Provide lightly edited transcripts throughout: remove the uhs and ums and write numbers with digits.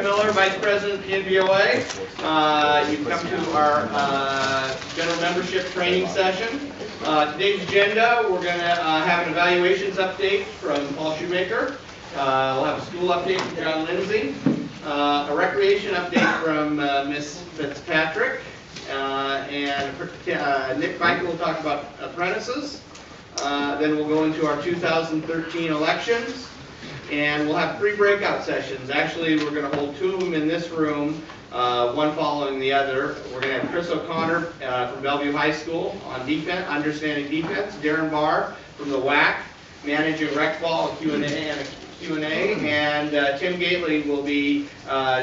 Miller, Vice President, NVOA. You've come to our general membership training session. Today's agenda, we're going to have an evaluations update from Paul Shoemaker. We'll have a school update from John Lindsay. A recreation update from Ms. Fitzpatrick. And Nick Bike will talk about apprentices. Then we'll go into our 2013 elections. And we'll have 3 breakout sessions. Actually, we're going to hold 2 of them in this room, one following the other. We're going to have Chris O'Connor from Bellevue High School on defense, understanding defense. Darren Barr from the WAC, managing rec ball, Q&A, and Tim Gately will be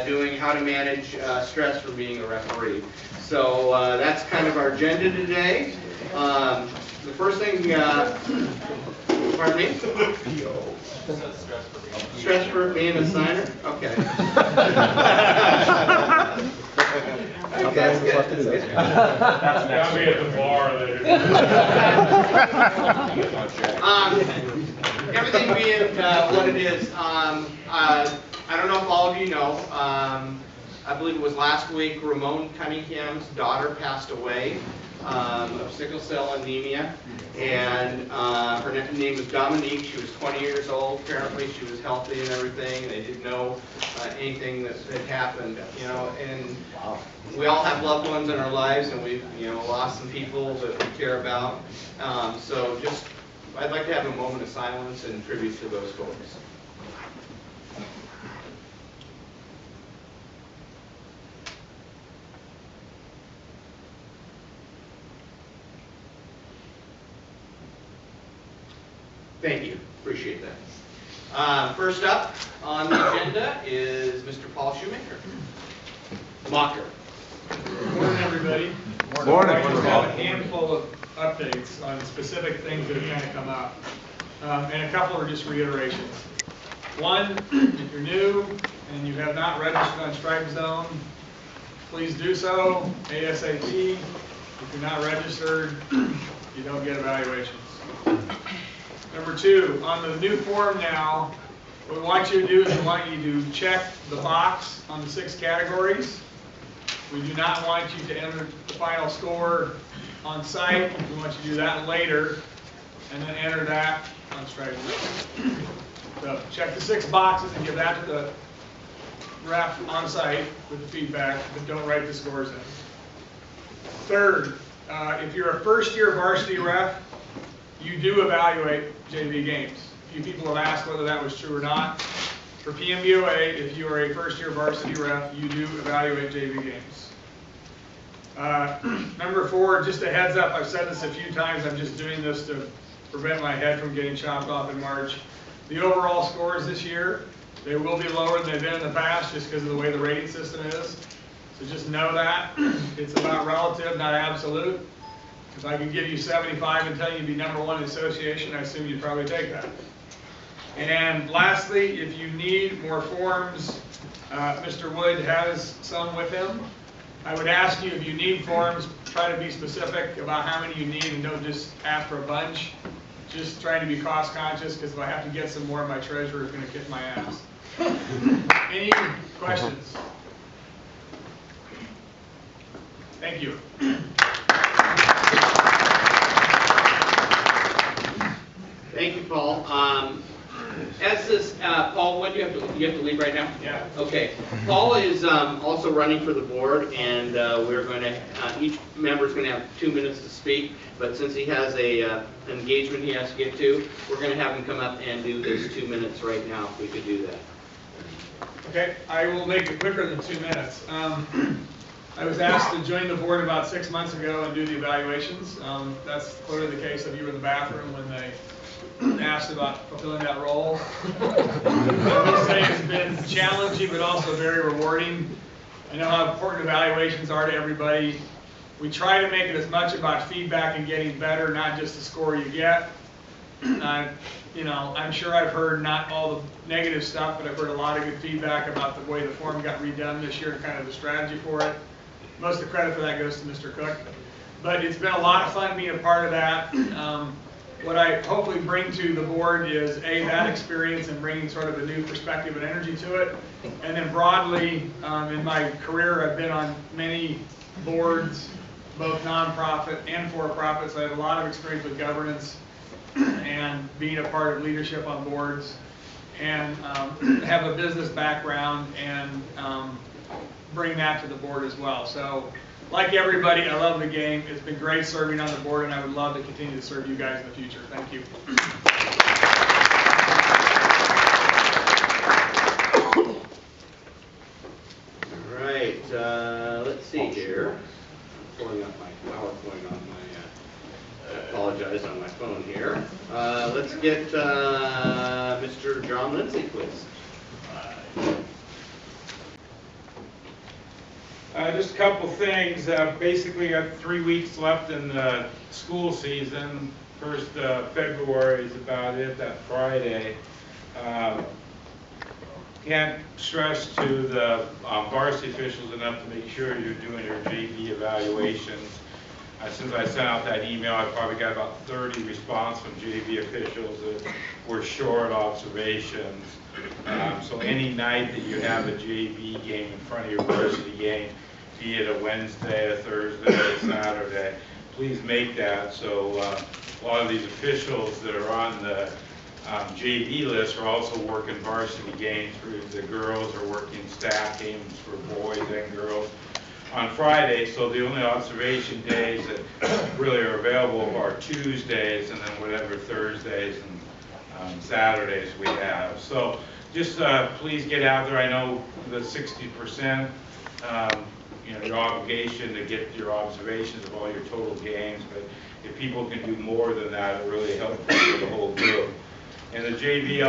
doing how to manage stress from being a referee. So that's kind of our agenda today. The first thing, pardon me? Stress for being a signer? Okay. That's good. That's gotta be at the bar there. Everything being what it is, I don't know if all of you know, I believe it was last week, Ramon Cunningham's daughter passed away of sickle cell anemia, and her name was Dominique. She was 20 years old. Apparently she was healthy and everything. They didn't know anything that had happened, you know, and we all have loved ones in our lives, and we've, you know, lost some people that we care about. So just, I'd like to have a moment of silence and tribute to those folks. Thank you. Appreciate that. First up on the agenda is Mr. Paul Shoemaker. Mocker. Good morning, everybody. Morning. I just have a handful of updates on specific things that have kind of come up. And a couple are just reiterations. One, if you're new and you have not registered on Strike Zone, please do so ASAP. If you're not registered, you don't get evaluations. Number 2, on the new form now, what we want you to do is we want you to check the box on the 6 categories. We do not want you to enter the final score on site. We want you to do that later and then enter that on Strike Zone. So check the 6 boxes and give that to the ref on site with the feedback, but don't write the scores in. Third, if you're a first-year varsity ref, you do evaluate JV games. A few people have asked whether that was true or not. For PMBOA, if you are a first-year varsity ref, you do evaluate JV games. Number 4, just a heads up, I've said this a few times, I'm just doing this to prevent my head from getting chopped off in March. The overall scores this year, they will be lower than they've been in the past just because of the way the rating system is. So just know that. It's about relative, not absolute. If I could give you 75 and tell you to be #1 in the association, I assume you'd probably take that. And lastly, if you need more forms, Mr. Wood has some with him. I would ask you, if you need forms, try to be specific about how many you need and don't just ask for a bunch. Just trying to be cost conscious, because if I have to get some more, my treasurer is going to kick my ass. Any questions? Thank you. Thank you, Paul. As this, Paul, what do you have to leave right now? Yeah. Okay. Paul is also running for the board, and we're going to, each member is going to have 2 minutes to speak, but since he has a engagement he has to get to, we're going to have him come up and do this 2 minutes right now, if we could do that. Okay, I will make it quicker than 2 minutes. I was asked to join the board about 6 months ago and do the evaluations. That's clearly the case of you in the bathroom when they asked about fulfilling that role. I will say it's been challenging but also very rewarding. I know how important evaluations are to everybody. We try to make it as much about feedback and getting better, not just the score you get. You know, I'm sure I've heard not all the negative stuff, but I've heard a lot of good feedback about the way the form got redone this year and kind of the strategy for it. Most of the credit for that goes to Mr. Cook. But it's been a lot of fun being a part of that. what I hopefully bring to the board is that experience and bringing sort of a new perspective and energy to it. And then broadly, in my career, I've been on many boards, both nonprofit and for-profit, so I have a lot of experience with governance and being a part of leadership on boards, and have a business background and bring that to the board as well. So, like everybody, I love the game. It's been great serving on the board, and I would love to continue to serve you guys in the future. Thank you. All right, let's see here. Pulling up my PowerPoint on my, apologize, on my phone here. Let's get Mr. John Lindsay, please. Just a couple things. Basically, got 3 weeks left in the school season. First February is about it, that Friday. Can't stress to the varsity officials enough to make sure you're doing your JV evaluations. Since I sent out that email, I probably got about 30 responses from JV officials that were short observations. So any night that you have a JV game in front of your varsity game, be it a Wednesday, a Thursday, a Saturday, please make that. So a lot of these officials that are on the JV list are also working varsity games. For the girls are working staff games for boys and girls on Friday. So the only observation days that really are available are Tuesdays, and then whatever Thursdays and Saturdays we have. So just please get out there. I know the 60%, your obligation to get your observations of all your total games, but if people can do more than that, it really helps the whole group. And the JV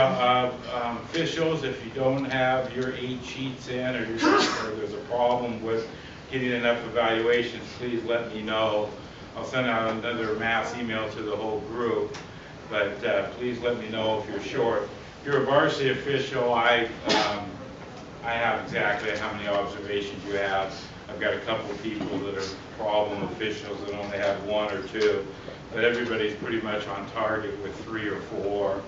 officials, if you don't have your 8 sheets in, or there's a problem with getting enough evaluations, please let me know. I'll send out another mass email to the whole group, but please let me know if you're short. If you're a varsity official, I have exactly how many observations you have. I've got a couple of people that are problem officials that only have 1 or 2, but everybody's pretty much on target with 3 or 4.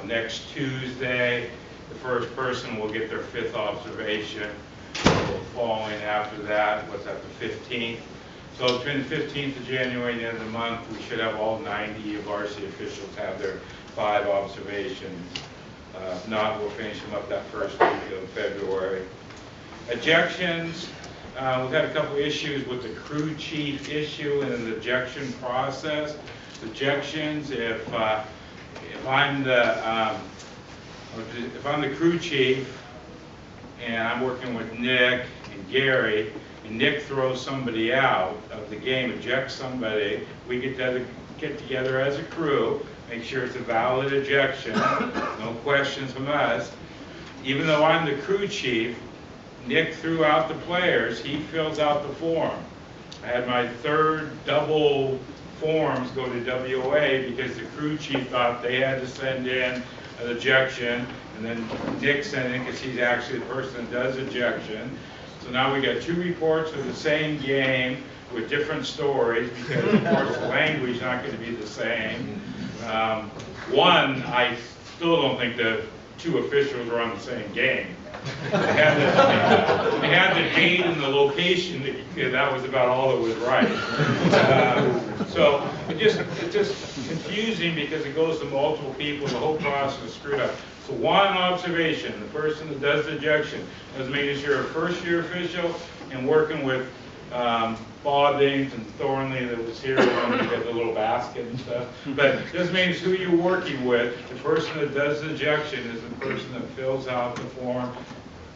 Next Tuesday, the first person will get their 5th observation. Following after that, what's that, the 15th? So between the 15th of January and the end of the month, we should have all 90 varsity officials have their 5 observations. If not, we'll finish them up that first week of February. Ejections. We've had a couple issues with the crew chief issue and the ejection process. Ejections, if I'm the crew chief and I'm working with Nick and Gary, and Nick throws somebody out of the game, ejects somebody, we get together as a crew, make sure it's a valid ejection, no questions from us. Even though I'm the crew chief, Nick threw out the players, he fills out the form. I had my 3rd double forms go to WOA because the crew chief thought they had to send in an ejection, and then Nick sent in because he's actually the person that does ejection. So now we got 2 reports of the same game with different stories because of course the language is not going to be the same. One, I still don't think the 2 officials were on the same game. They had the date and the location, that was about all that was right. So it's just confusing because it goes to multiple people and the whole process is screwed up. So 1 observation, the person that does the ejection is making sure a first-year official and working with Bob Ames and Thornley that was here when we got the little basket and stuff. But this means who you're working with. The person that does the ejection is the person that fills out the form,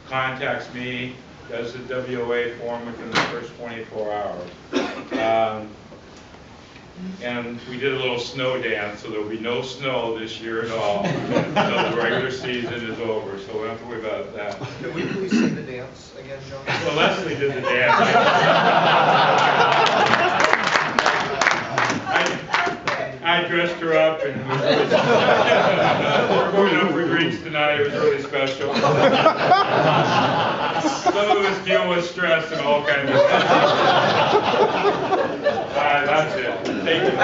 contacts me, does the WOA form within the first 24 hours. And we did a little snow dance, so there will be no snow this year at all until the regular season is over, so we don't have to worry about that. Can we please see the dance again, John? Well, Leslie did the dance. I dressed her up, and we're going out for drinks tonight. It was really special. Some of us deal with stress and all kinds of stuff. All right, that's it. Thank you.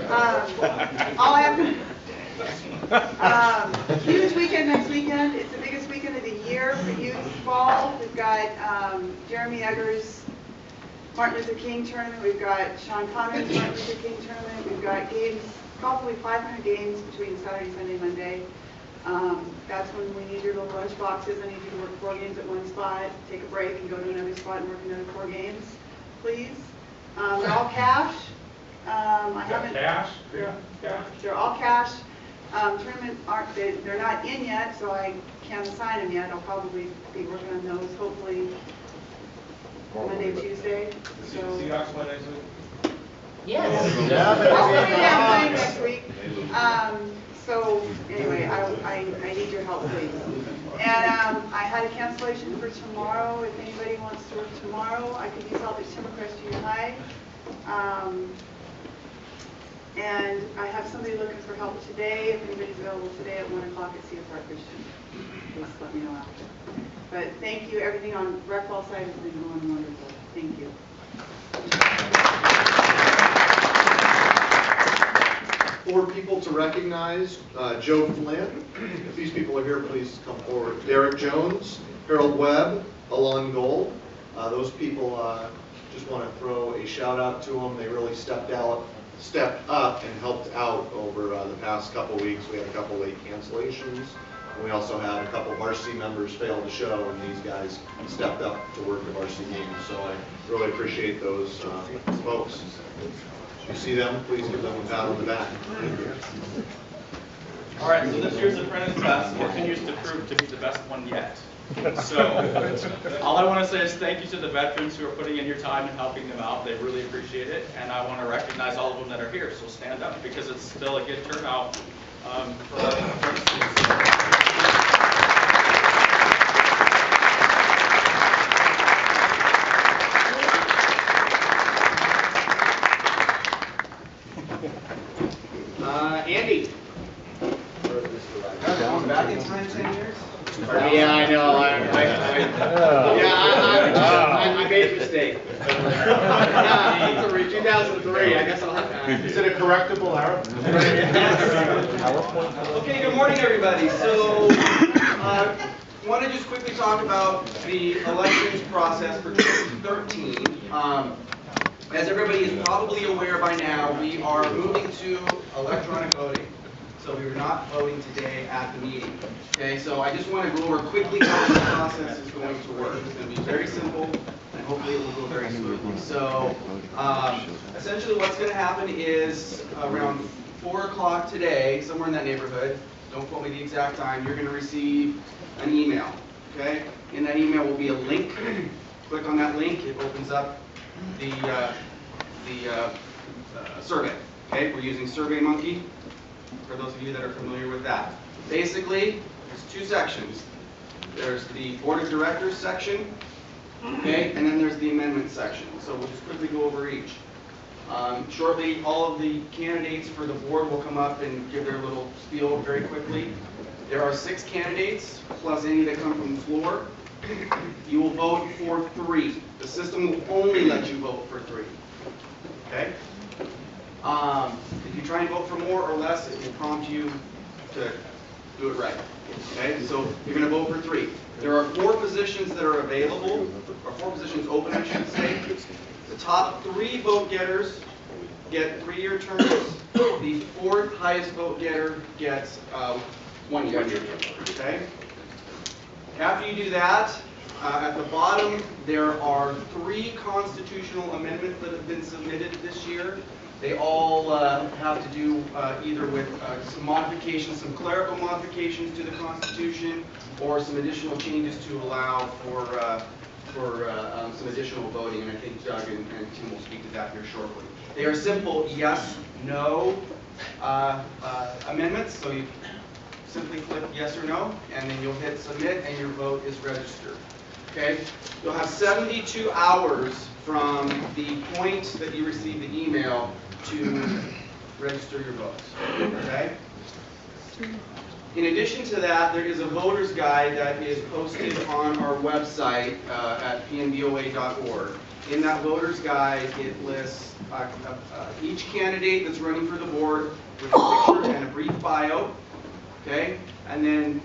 All I have, huge weekend next weekend. It's the biggest weekend of the year for youth fall. We've got Jeremy Eggers' Martin Luther King tournament. We've got Sean Connery's Martin Luther King tournament. We've got games, probably 500 games between Saturday, Sunday, Monday. That's when we need your little lunch boxes. I need you to work 4 games at one spot, take a break, and go to another spot and work another 4 games, please. They're all cash. I haven't. Cash? They're all cash. Tournament aren't, they're not in yet, so I can't assign them yet. I'll probably be working on those hopefully Monday, Tuesday. So. Seahawks play next week? Yes. Yeah, playing next week. So anyway, I need your help, please. And I had a cancellation for tomorrow. If anybody wants to work tomorrow, I could use help at Timbercrest Junior High. And I have somebody looking for help today. If anybody's available today at 1 o'clock at CFR Christian, please let me know after. But thank you. Everything on rec ball side has been going wonderful. Thank you. 4 people to recognize. Joe Flynn. If these people are here, please come forward. Derek Jones, Harold Webb, Alon Gold. Those people, just want to throw a shout out to them. They really stepped up and helped out over the past couple weeks. We had a couple late cancellations. And we also had a couple varsity members fail to show, and these guys stepped up to work the varsity games. So I really appreciate those folks. If you see them, please give them a pat on the back. All right, so this year's Apprentice Fest continues to prove to be the best one yet. So all I want to say is thank you to the veterans who are putting in your time and helping them out. They really appreciate it. And I want to recognize all of them that are here. So stand up because it's still a good turnout for our apprentices. Andy. Back in time 10 years? Yeah, I know. I made a mistake. 2003. I guess I'll have. Is it a correctable error? Okay, good morning, everybody. So, I want to just quickly talk about the elections process for 2013. As everybody is probably aware by now, we are moving to electronic voting. So we were not voting today at the meeting. Okay, so I just want to go over quickly how the process is going to work. It's going to be very simple, and hopefully it will go very smoothly. So essentially what's going to happen is around 4 o'clock today, somewhere in that neighborhood, don't quote me the exact time, you're going to receive an email. Okay, in that email will be a link. Click on that link, it opens up the survey. Okay, we're using SurveyMonkey. For those of you that are familiar with that. Basically, there's 2 sections. There's the Board of Directors section, okay, and then there's the amendment section. So we'll just quickly go over each. Shortly, all of the candidates for the board will come up and give their little spiel very quickly. There are 6 candidates, plus any that come from the floor. You will vote for 3. The system will only let you vote for 3. Okay? If you try and vote for more or less, it will prompt you to do it right. Okay, so you're going to vote for 3. There are 4 positions that are available, or 4 positions open, I should say. The top 3 vote getters get 3-year terms. The 4th highest vote getter gets 1-year term. Okay. After you do that, at the bottom there are 3 constitutional amendments that have been submitted this year. They all have to do either with some modifications, some clerical modifications to the Constitution, or some additional changes to allow for some additional voting. And I think Doug and Tim will speak to that here shortly. They are simple yes, no amendments. So you simply click yes or no, and then you'll hit submit, and your vote is registered. Okay? You'll have 72 hours from the point that you receive the email to register your votes. Okay? In addition to that, there is a voter's guide that is posted on our website at pnboa.org. In that voter's guide, it lists each candidate that's running for the board with a picture and a brief bio, okay? And then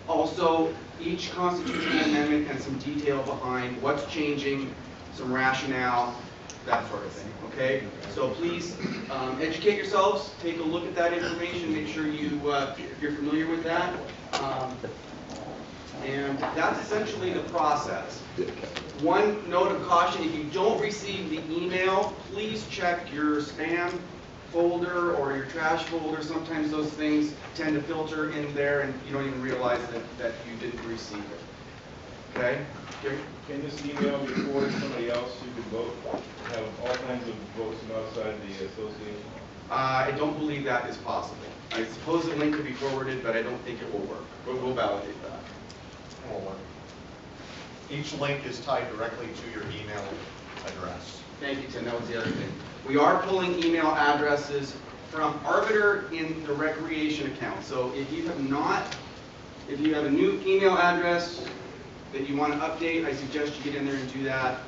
also each constitutional amendment and some detail behind what's changing, some rationale, that sort of thing, okay? So please educate yourselves, take a look at that information, make sure you're familiar with that. And that's essentially the process. One note of caution, if you don't receive the email, please check your spam folder or your trash folder. Sometimes those things tend to filter in there and you don't even realize that you didn't receive it. Okay? Gary? Can this email be forwarded to somebody else who can vote? Have all kinds of votes from outside the association? I don't believe that is possible. I suppose the link could be forwarded, but I don't think it will work. But we'll validate that. Each link is tied directly to your email address. Thank you, Tim. That was the other thing. We are pulling email addresses from Arbiter in the recreation account. So if you have a new email address that you want to update, I suggest you get in there and do that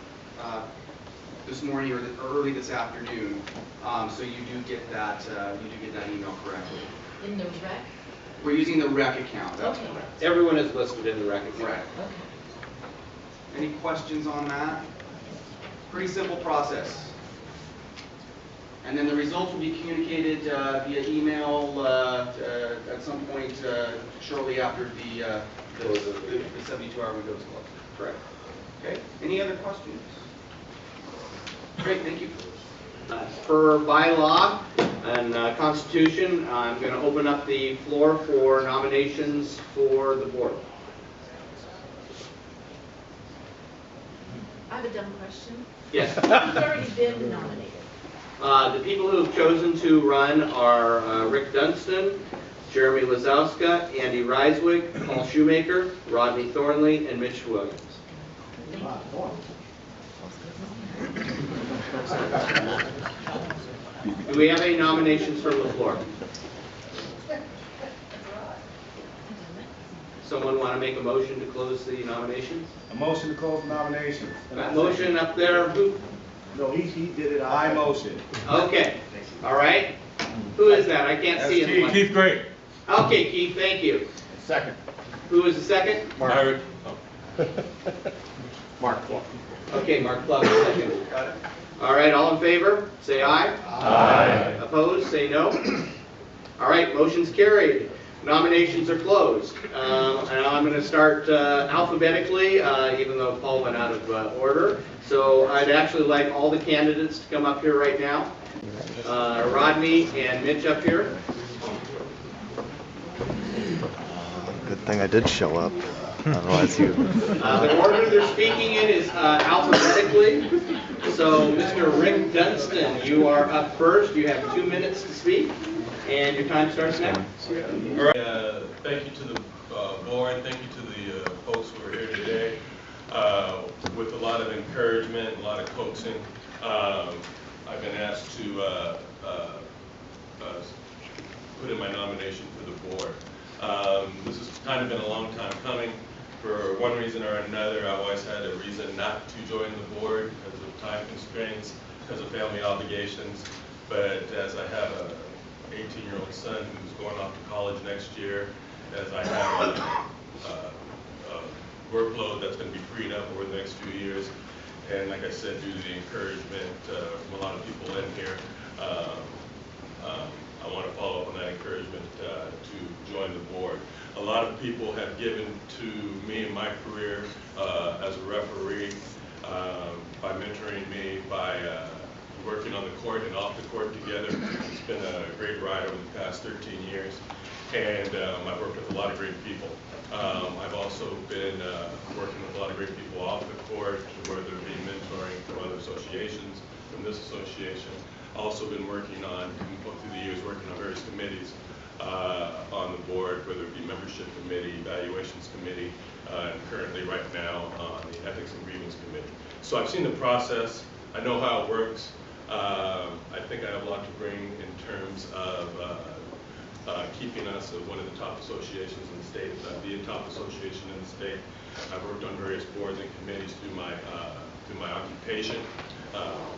this morning or early this afternoon. So you do get that email correctly. In the rec? We're using the rec account. That's Okay. correct. Everyone is listed in the rec account. Correct. Okay. Any questions on that? Pretty simple process. And then the results will be communicated via email at some point shortly after the 72-hour window is closed. Correct. Okay. Any other questions? Great. Thank you. Per bylaw and Constitution, I'm going to open up the floor for nominations for the board. I have a dumb question. Yes. Who's already been nominated? The people who have chosen to run are Rick Dunstan, Jeremy Lazowska, Andy Reiswig, Paul Shoemaker, Rodney Thornley, and Mitch Williams. Do we have any nominations from the floor? Someone want to make a motion to close the nominations? A motion to close nominations. That motion up there, who? No, he did it. I motion. Okay, all right. Who is that? I can't see it. Keith Gray. Okay, Keith, thank you. Second. Who is the second? Mark. Mark Plum. Okay, Mark Plum, second. Got it? All right, all in favor, say aye. Aye. Opposed, say no. All right, motion's carried. Nominations are closed. And I'm going to start alphabetically, even though Paul went out of order. So I'd actually like all the candidates to come up here right now. Rodney and Mitch up here. Good thing I did show up. Otherwise, you. The order they're speaking in is alphabetically. So, Mr. Rick Dunstan, you are up first. You have 2 minutes to speak, and your time starts now. All right. Thank you to the board. Thank you to the folks who are here today. With a lot of encouragement, a lot of coaxing, I've been asked to put in my nomination for the board. This has kind of been a long time coming. For one reason or another, I always had a reason not to join the board because of time constraints, because of family obligations. But as I have an 18-year-old son who's going off to college next year, as I have a workload that's going to be freed up over the next few years, and like I said, due to the encouragement from a lot of people in here, I want to follow up on that encouragement to join the board. A lot of people have given to me in my career as a referee by mentoring me, by working on the court and off the court together. It's been a great ride over the past 13 years, and I've worked with a lot of great people. I've also been working with a lot of great people off the court, whether it be mentoring from other associations, from this association. Also been working on, through the years, working on various committees on the board, whether it be membership committee, evaluations committee, and currently right now on the ethics and grievance committee. So I've seen the process. I know how it works. I think I have a lot to bring in terms of keeping us one of the top associations in the state, the top association in the state. I've worked on various boards and committees through my through my occupation,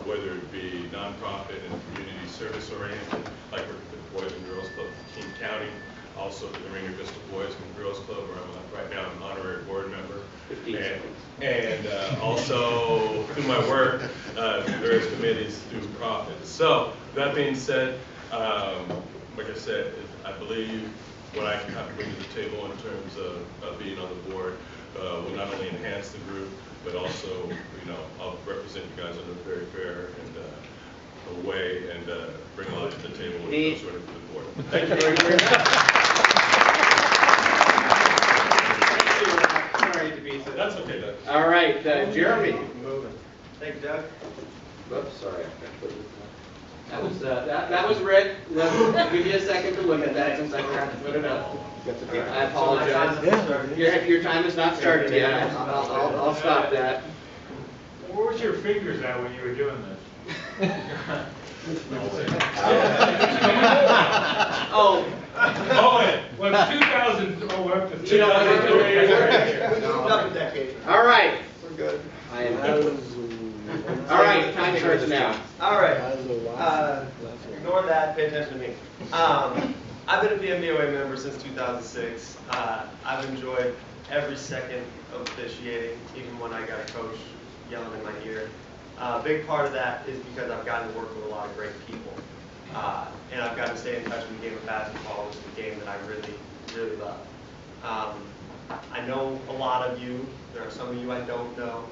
whether it be nonprofit and community service oriented, like working with the Boys and Girls Club of King County, also the Rainier Vista Boys and Girls Club, where I'm right now an honorary board member. 15 seconds. And also through my work, various committees through profits. So that being said, like I said, I believe what I can have to bring to the table in terms of being on the board will not only enhance the group, but also, I'll represent you guys in a very fair and way and bring a lot to the table when it comes to the board. Thank you very much. Sorry to be so. That's okay, Doug. All right, Jeremy. Thank you, Doug. Oops, sorry. That was Rick. I'll give you a second to look at that since I forgot to put it up. I apologize. Your time has not started yet. I'll stop that. Where was your fingers at when you were doing this? Oh. Was 2000, up to 2003. All right. We're good. All right, time starts now. All right. Ignore that. Pay attention to me. I've been a PMBOA member since 2006. I've enjoyed every second of officiating, even when I got a coach yelling in my ear. A big part of that is because I've gotten to work with a lot of great people. And I've gotten to stay in touch with the game of basketball, which is a game that I really, really love. I know a lot of you. There are some of you I don't know.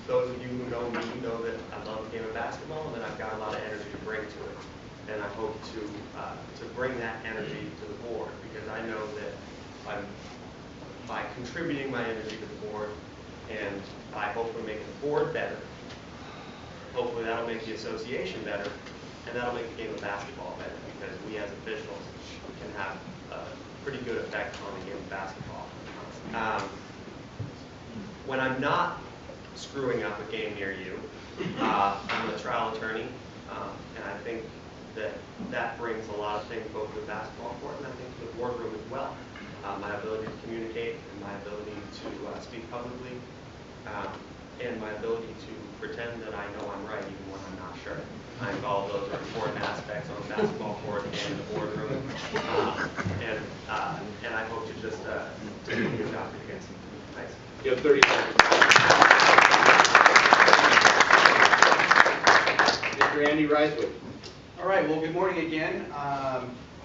Those of you who know me know that I love the game of basketball and that I've got a lot of energy to bring to it. And I hope to bring that energy to the board, because I know that by contributing my energy to the board and by hopefully making the board better, hopefully that'll make the association better, and that'll make the game of basketball better, because we as officials can have a pretty good effect on the game of basketball. When I'm not screwing up a game near you, I'm a trial attorney, and I think that brings a lot of things both to the basketball court and I think to the boardroom as well. My ability to communicate and my ability to speak publicly, and my ability to pretend that I know I'm right even when I'm not sure. I think all of those are important aspects on the basketball court and the boardroom. And I hope to just do a good job against them. Thanks. You have 30 seconds. Mr. Andy Reiswood. All right, well, good morning again.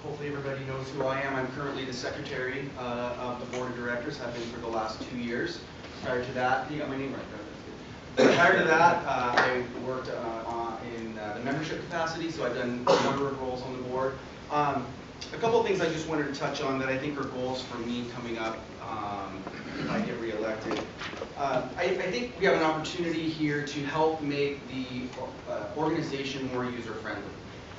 Hopefully everybody knows who I am. I'm currently the secretary of the board of directors, have been for the last 2 years. Prior to that, you got my name right, right? Prior to that, I worked in the membership capacity, so I've done a number of roles on the board. A couple of things I just wanted to touch on that I think are goals for me coming up if I get reelected. I think we have an opportunity here to help make the organization more user-friendly.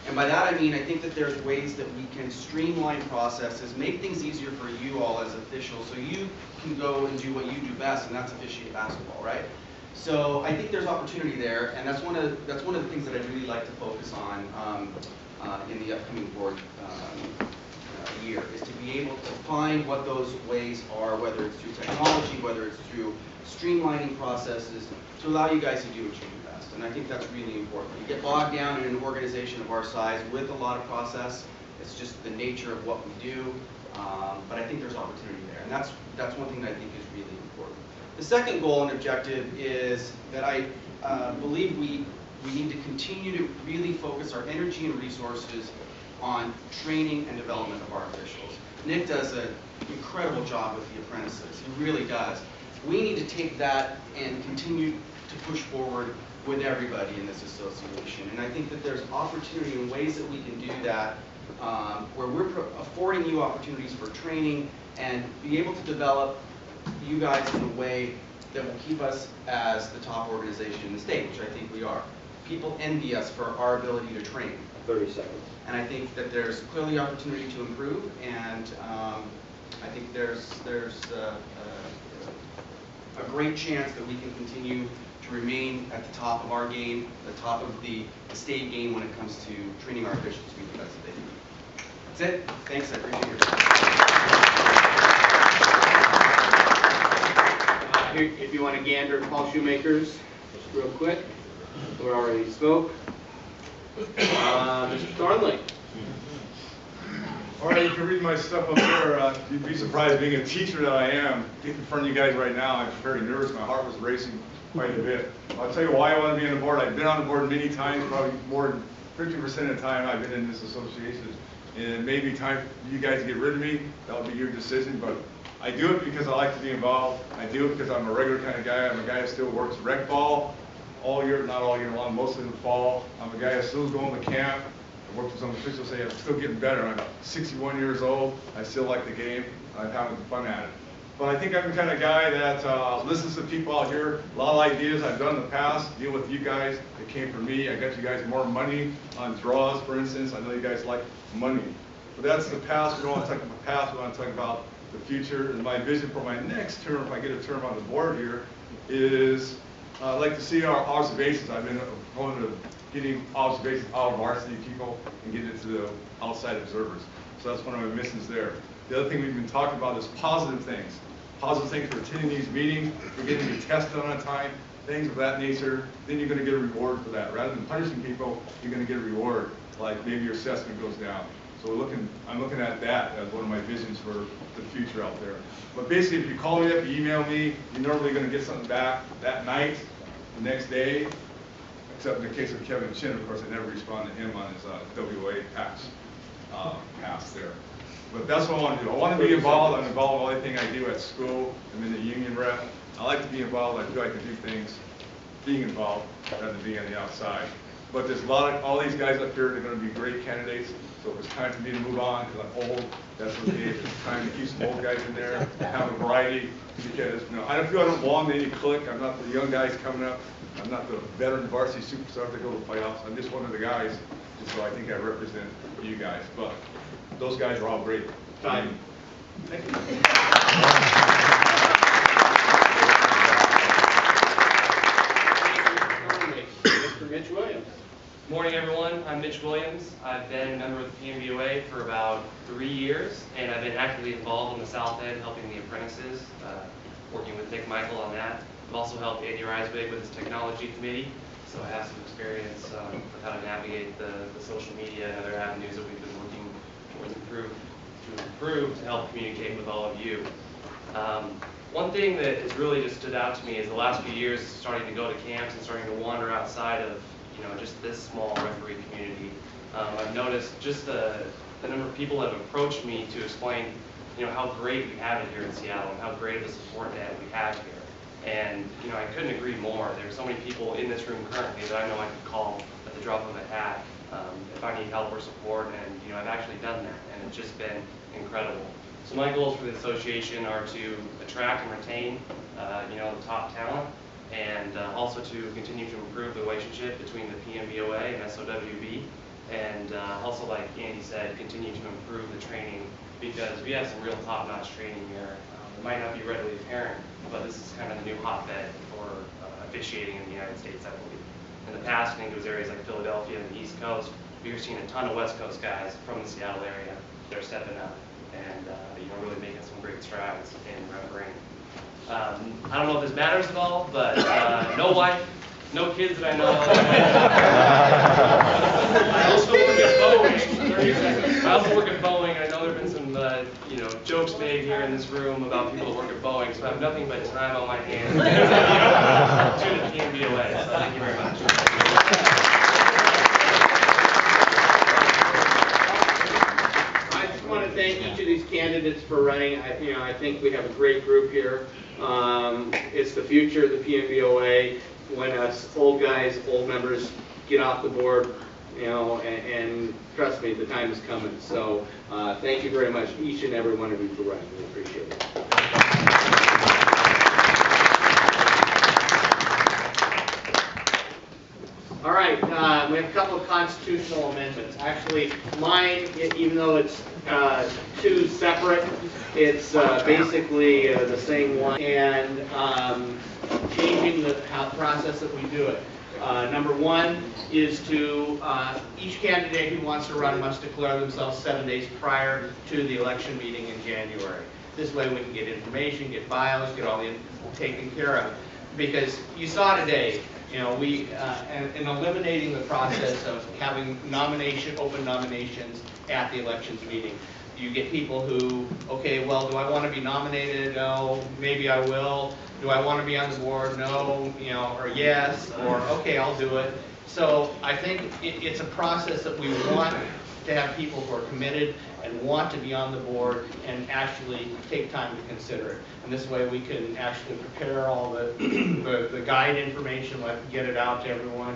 And by that I mean, I think that there's ways that we can streamline processes, make things easier for you all as officials, so you can go and do what you do best, and that's officiate basketball, right? So I think there's opportunity there, and that's one of the things that I'd really like to focus on in the upcoming board year, is to be able to find what those ways are, whether it's through technology, whether it's through streamlining processes, to allow you guys to do what you do best. And I think that's really important. You get bogged down in an organization of our size with a lot of process. It's just the nature of what we do. But I think there's opportunity there. And that's one thing that I think is really important. The second goal and objective is that I believe we need to continue to really focus our energy and resources on training and development of our officials. Nick does an incredible job with the apprentices. He really does. We need to take that and continue to push forward with everybody in this association. And I think that there's opportunity in ways that we can do that, where we're affording you opportunities for training and be able to develop you guys in a way that will keep us as the top organization in the state, which I think we are. People envy us for our ability to train. 30 seconds. And I think that there's clearly opportunity to improve, and I think there's a great chance that we can continue to remain at the top of our game, the top of the state game when it comes to training our officials to be the best that they can be. That's it. Thanks. I appreciate your time. Here, if you want to gander at Paul Shoemaker's, just real quick. We already spoke. Mr. Thornley. All right, you can read my stuff up there. You'd be surprised, being a teacher that I am, getting in front of you guys right now, I'm very nervous. My heart was racing quite a bit. I'll tell you why I want to be on the board. I've been on the board many times, probably more than 50% of the time I've been in this association. And it may be time for you guys to get rid of me. That'll be your decision, but I do it because I like to be involved. I do it because I'm a regular kind of guy. I'm a guy that still works rec ball all year, not all year long, mostly in the fall. I'm a guy that still going to camp. I work with some officials say I'm still getting better. I'm 61 years old. I still like the game. I'm having fun at it. But I think I'm the kind of guy that listens to people out here. A lot of ideas I've done in the past, deal with you guys. It came from me. I got you guys more money on draws, for instance. I know you guys like money. But that's the past. We don't want to talk about the past. We want to talk about the future. And my vision for my next term, if I get a term on the board here, is I'd like to see our observations. I've been a proponent of getting observations out of varsity people and getting it to the outside observers. So that's one of my missions there. The other thing we've been talking about is positive things. Positive things for attending these meetings, for getting your test done on time, things of that nature. Then you're going to get a reward for that. Rather than punishing people, you're going to get a reward, like maybe your assessment goes down. So I'm looking at that as one of my visions for the future out there. But basically, if you call me up, you email me, you're normally going to get something back that night, the next day, except in the case of Kevin Chin, of course, I never respond to him on his WA pass there. But that's what I want to do. I want to be involved. I'm involved in everything I do at school. I'm in the union rep. I like to be involved. I feel I can do things being involved rather than being on the outside. But there's all these guys up here, they're going to be great candidates. So if it's time for me to move on, because I'm old, that's okay. If it's time to keep some old guys in there, have a variety, because I don't feel I don't belong to any clique. I'm not the young guys coming up. I'm not the veteran varsity superstar that go to playoffs. I'm just one of the guys, just so I think I represent you guys. But those guys are all great. Time. Thank you. Mr. Mitch Williams. Morning, everyone. I'm Mitch Williams. I've been a member of the PMBOA for about 3 years, and I've been actively involved in the South End helping the apprentices, working with Nick Michael on that. I've also helped Andy Reiswig with his technology committee, so I have some experience with how to navigate the social media and other avenues that we've been working towards improve to help communicate with all of you. One thing that has really just stood out to me is the last few years starting to go to camps and starting to wander outside of just this small referee community. I've noticed just the number of people that have approached me to explain how great we have it here in Seattle and how great of a support net we have here. And I couldn't agree more. There's so many people in this room currently that I know I could call at the drop of a hat if I need help or support, and I've actually done that, and it's just been incredible. So my goals for the association are to attract and retain the top talent, and also to continue to improve the relationship between the PMBOA and SOWB, and also, like Andy said, continue to improve the training, because we have some real top-notch training here. It might not be readily apparent, but this is kind of the new hotbed for officiating in the United States, I believe. In the past, I think it was areas like Philadelphia and the East Coast. We were seeing a ton of West Coast guys from the Seattle area that are stepping up and really making some great strides in refereeing. I don't know if this matters at all, but no wife, no kids that I know of. I also work at Boeing. I also work at Boeing. I know there have been some jokes made here in this room about people that work at Boeing, so I have nothing but time on my hands to the PMBOA. So thank you very much. I just want to thank each of these candidates for running. I think we have a great group here. It's the future of the PMBOA. When us old guys, old members get off the board, and trust me, the time is coming. So thank you very much, each and every one of you, for running. We appreciate it. All right, we have a couple of constitutional amendments. Actually, mine, even though it's two separate, it's basically the same one, and changing the process that we do it. Number one is to, each candidate who wants to run must declare themselves 7 days prior to the election meeting in January. This way we can get information, get bios, get all the taken care of. Because you saw today, you know, in eliminating the process of having open nominations at the elections meeting, you get people who, okay, well, do I want to be nominated? No, maybe I will. Do I want to be on the board? No, you know, or yes, or okay, I'll do it. So I think it's a process that we want to have people who are committed and want to be on the board and actually take time to consider it. And this way we can actually prepare all the guide information, get it out to everyone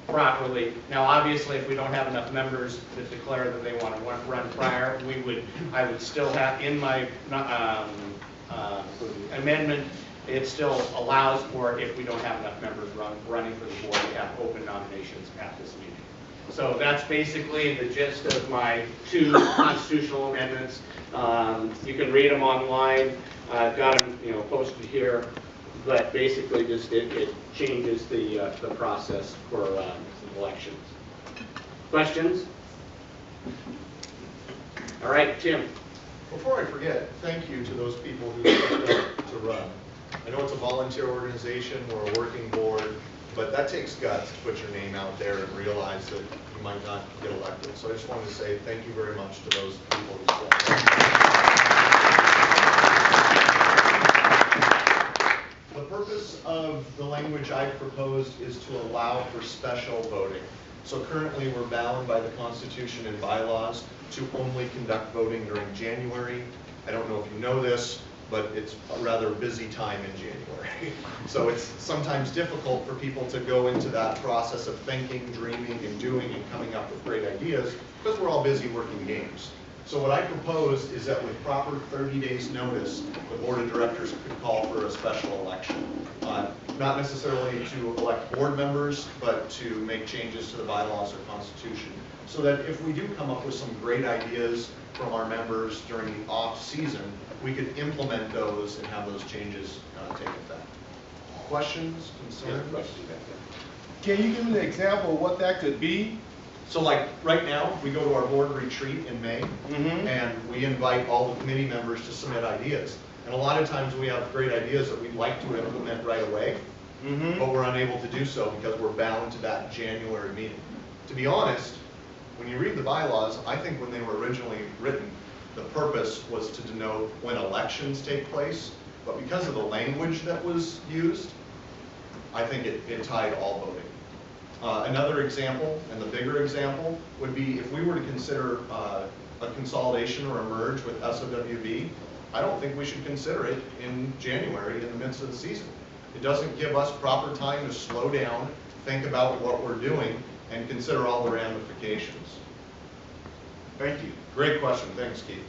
properly. Now, obviously, if we don't have enough members that declare that they want to run prior, I would still have in my amendment, it still allows for, if we don't have enough members running for the board, to have open nominations at this meeting. So that's basically the gist of my 2 constitutional amendments. You can read them online. I've got them, you know, posted here. But basically, just it changes the process for elections. Questions? All right, Tim. Before I forget, thank you to those people who stepped up to run. I know it's a volunteer organization, we're a working board, but that takes guts to put your name out there and realize that you might not get elected. So I just wanted to say thank you very much to those people who stepped up. The purpose of the language I've proposed is to allow for special voting. So currently we're bound by the Constitution and bylaws to only conduct voting during January. I don't know if you know this, but it's a rather busy time in January. So it's sometimes difficult for people to go into that process of thinking, dreaming, and doing, and coming up with great ideas, because we're all busy working games. So what I propose is that with proper 30 days notice, the board of directors could call for a special election. Not necessarily to elect board members, but to make changes to the bylaws or constitution. So that if we do come up with some great ideas from our members during the off season, we could implement those and have those changes take effect. Questions, concerns? Can you give me an example of what that could be? So like right now, we go to our board retreat in May, and we invite all the committee members to submit ideas. And a lot of times we have great ideas that we'd like to implement right away, but we're unable to do so because we're bound to that January meeting. To be honest, when you read the bylaws, I think when they were originally written, the purpose was to denote when elections take place, but because of the language that was used, I think it tied all voting. Another example, and the bigger example, would be if we were to consider a consolidation or a merge with SOWB, I don't think we should consider it in January in the midst of the season. It doesn't give us proper time to slow down, think about what we're doing, and consider all the ramifications. Thank you. Great question. Thanks, Keith.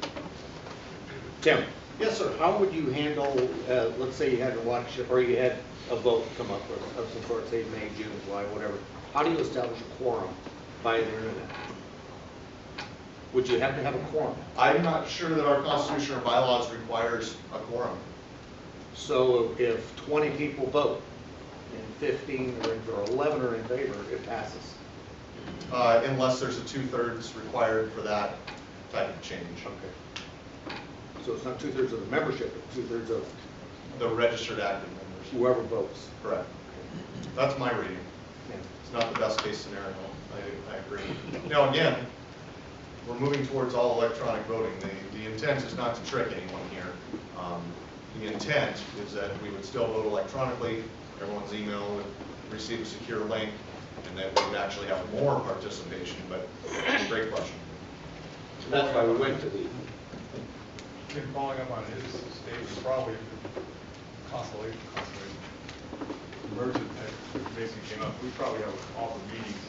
Tim? Yes, sir. How would you handle, let's say you had a watch, or you had a vote come up of some sort, say May, June, July, whatever. How do you establish a quorum by the internet? Would you have to have a quorum? I'm not sure that our constitution or bylaws requires a quorum. So if 20 people vote, and 15 or 11 are in favor, it passes. Unless there's a 2/3 required for that type of change. Okay. So it's not 2/3 of the membership, but 2/3 of the registered active members. Whoever votes. Correct. That's my reading. It's not the best case scenario. I agree. Now again, we're moving towards all electronic voting. The intent is not to trick anyone here. The intent is that we would still vote electronically. Everyone's email would receive a secure link, and that we would actually have more participation. But great question. That's why we went to the. I think following up on his statement, probably consolation, emergent that basically came up, we probably have all the meetings,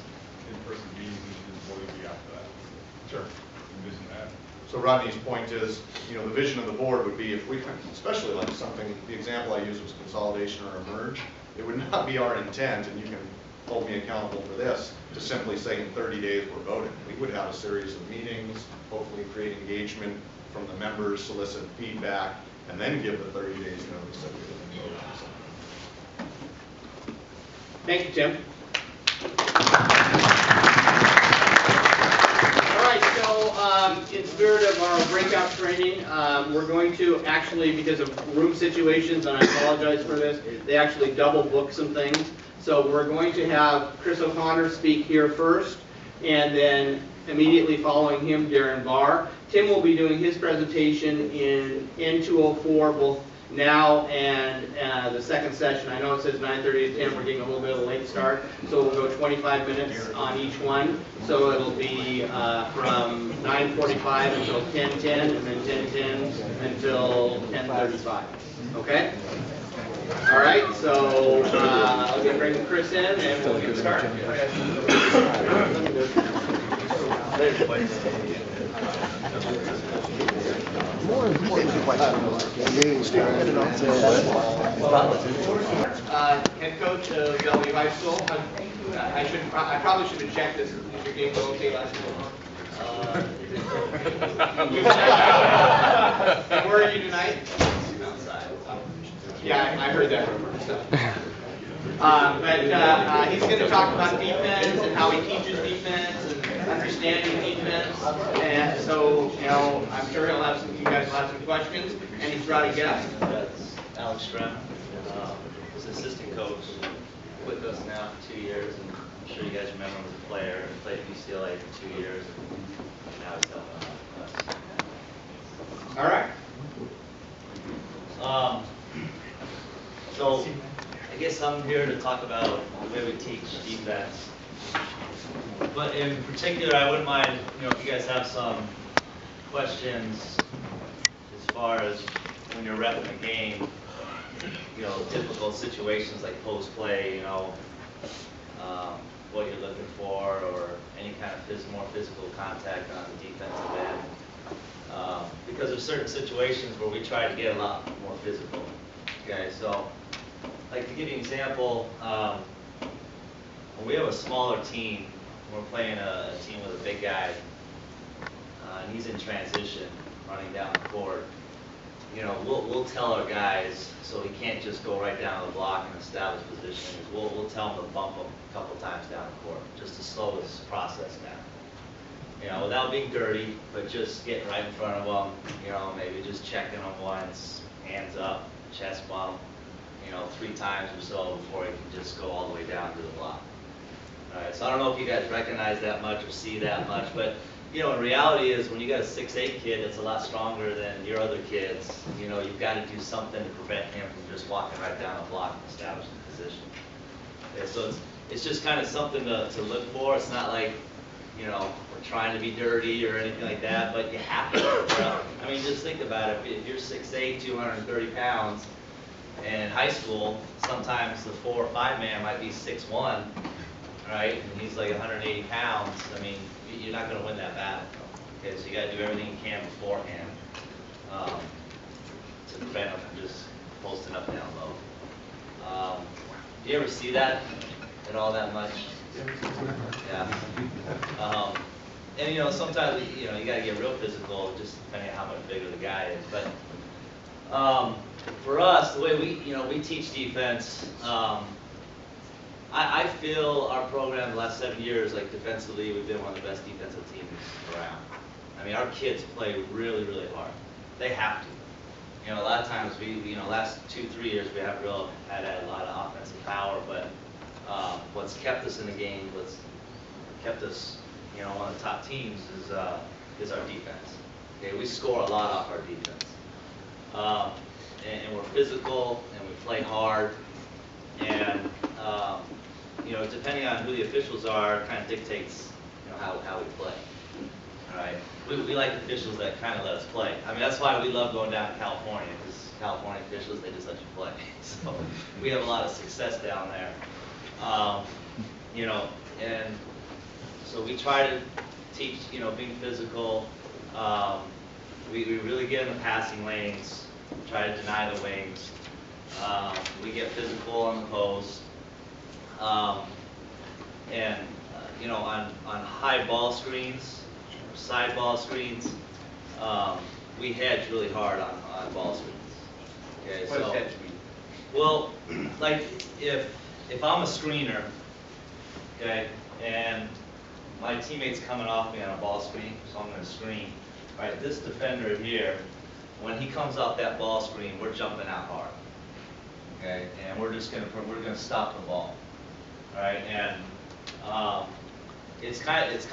in-person meetings, and voting be after that. Sure. Envision that. So Rodney's point is, you know, the vision of the board would be if we, especially like something, the example I used was consolidation or a merge, it would not be our intent, and you can hold me accountable for this, to simply say in 30 days we're voting. We would have a series of meetings, hopefully create engagement from the members, solicit feedback, and then give the 30 days notice that we're going to vote. Thank you, Tim. All right, so in spirit of our breakout training, we're going to actually, because of room situations, and I apologize for this, they actually double book some things. So we're going to have Chris O'Connor speak here first, and then immediately following him, Darren Barr. Tim will be doing his presentation in N204, both now and the second session. I know it says 9:30 to 10, we're getting a little bit of a late start, so we'll go 25 minutes on each one. So it'll be from 9:45 until 10:10, and then 10:10 until 10:35. Okay? All right, so I'll get bring Chris in and we'll get started. More important question. Head coach of Bellevue High School. I probably should have checked this. Is your game go okay last night? And where are you tonight? Outside. Yeah, I heard that rumor. So. But he's going to talk about defense and how he teaches defense and understanding defense. And so, you know, I'm sure he'll have some. You guys will have some questions. And he's brought a guest. That's Alex Strem. Was assistant coach with us now for 2 years, and I'm sure you guys remember him as a player. He played at UCLA for 2 years, and now he's helping us. All right. So I guess I'm here to talk about the way we teach defense. But in particular, I wouldn't mind, you know, if you guys have some questions as far as when you're repping the game, you know, difficult situations like post play, you know, what you're looking for, or any kind of more physical contact on the defensive end. Because there's certain situations where we try to get a lot more physical. Okay, so like to give you an example, when we have a smaller team, we're playing a team with a big guy, and he's in transition, running down the court. You know, we'll tell our guys, so he can't just go right down the block and establish position. We'll tell him to bump him a couple times down the court, just to slow his process down. You know, without being dirty, but just getting right in front of him. You know, maybe just checking him once, hands up, chest bump. You know, 3 times or so before he can just go all the way down to the block. All right, so I don't know if you guys recognize that much or see that much, but you know, in reality is when you got a 6'8" kid that's a lot stronger than your other kids, you know, you've got to do something to prevent him from just walking right down the block and establishing the position. Okay, so it's just kind of something to look for. It's not like, you know, we're trying to be dirty or anything like that, but you have to. I mean, just think about it. If you're 6'8", 230 pounds, and in high school, sometimes the 4 or 5 man might be 6'1", right? And he's like 180 pounds. I mean, you're not going to win that battle. Okay, so you got to do everything you can beforehand to prevent him from just posting up down low. Do you ever see that at all that much? Yeah. And you know, sometimes you know you got to get real physical, just depending on how much bigger the guy is. But for us, the way we teach defense. I feel our program the last 7 years, like defensively, we've been one of the best defensive teams around. I mean, our kids play really, really hard. They have to. You know, a lot of times last 2-3 years we haven't really had a lot of offensive power, but what's kept us in the game, what's kept us, you know, one of the top teams is our defense. Okay, we score a lot off our defense, and we're physical and we play hard, and you know, depending on who the officials are, kind of dictates, you know, how we play. All right, we like officials that kind of let us play. I mean, that's why we love going down to California, because California officials, they just let you play. So we have a lot of success down there. You know, and so we try to teach, you know, being physical. We really get in the passing lanes, try to deny the wings. We get physical on the post. You know, on high ball screens, or side ball screens, we hedge really hard on ball screens. Okay, what does hedge mean? Well, like if I'm a screener, okay, and my teammate's coming off me on a ball screen, so I'm going to screen. right, this defender here, when he comes off that ball screen, we're jumping out hard. Okay, and we're gonna stop the ball. All right, and it's kind of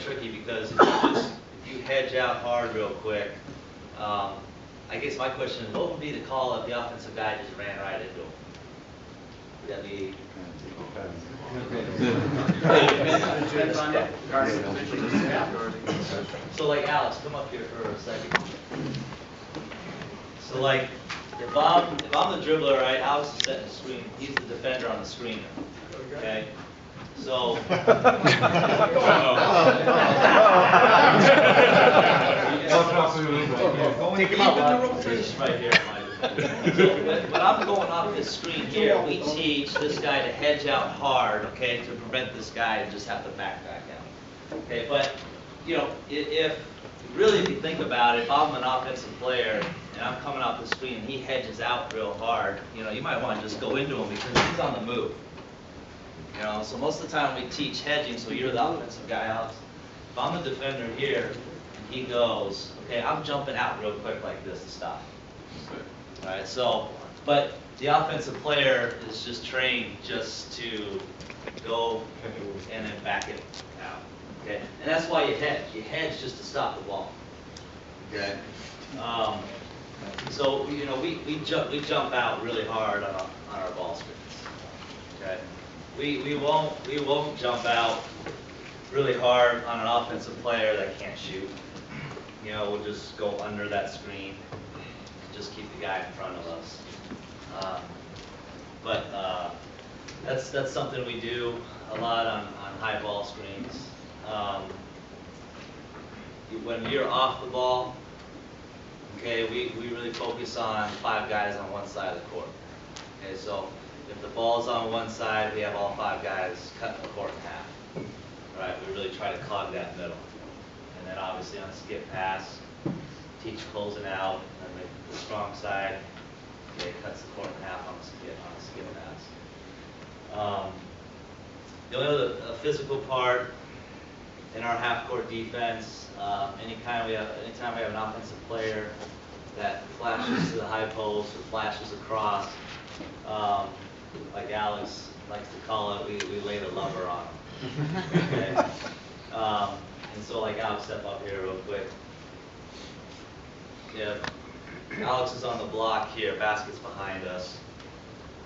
tricky because if you hedge out hard real quick, I guess my question is, what would be the call if the offensive guy just ran right into him? Would that be? So like Alex, come up here for a second. So like, if I'm the dribbler, right, Alex is setting the screen, he's the defender on the screen, okay? So. Take him out, He's right here. So when I'm going off this screen here, we teach this guy to hedge out hard, okay, to prevent this guy to just have to back out. Okay, but, you know, if you think about it, if I'm an offensive player and I'm coming off the screen and he hedges out real hard, you know, you might want to just go into him because he's on the move. You know, so most of the time we teach hedging, so you're the offensive guy, Alex. If I'm a defender here and he goes, okay, I'm jumping out real quick like this to stop. All right, so, but the offensive player is just trained just to go and then back it out. Okay, and that's why you hedge. You hedge just to stop the ball. Okay. So you know we jump out really hard on our ball screens. Okay. We won't jump out really hard on an offensive player that can't shoot. You know, we'll just go under that screen, just keep the guy in front of us. But that's something we do a lot on high ball screens. When you're off the ball, okay, we really focus on 5 guys on one side of the court. Okay, so if the ball's on one side, we have all 5 guys cut the court in half. Right, we really try to clog that middle. And then obviously on skip pass, teach closing out, and the strong side, okay, cuts the court in half on a skip pass. The only other physical part in our half-court defense, anytime we have an offensive player that flashes to the high post or flashes across, like Alex likes to call it, we lay the lover on him. Okay? And so like Alex, step up here real quick. If Alex is on the block here, basket's behind us,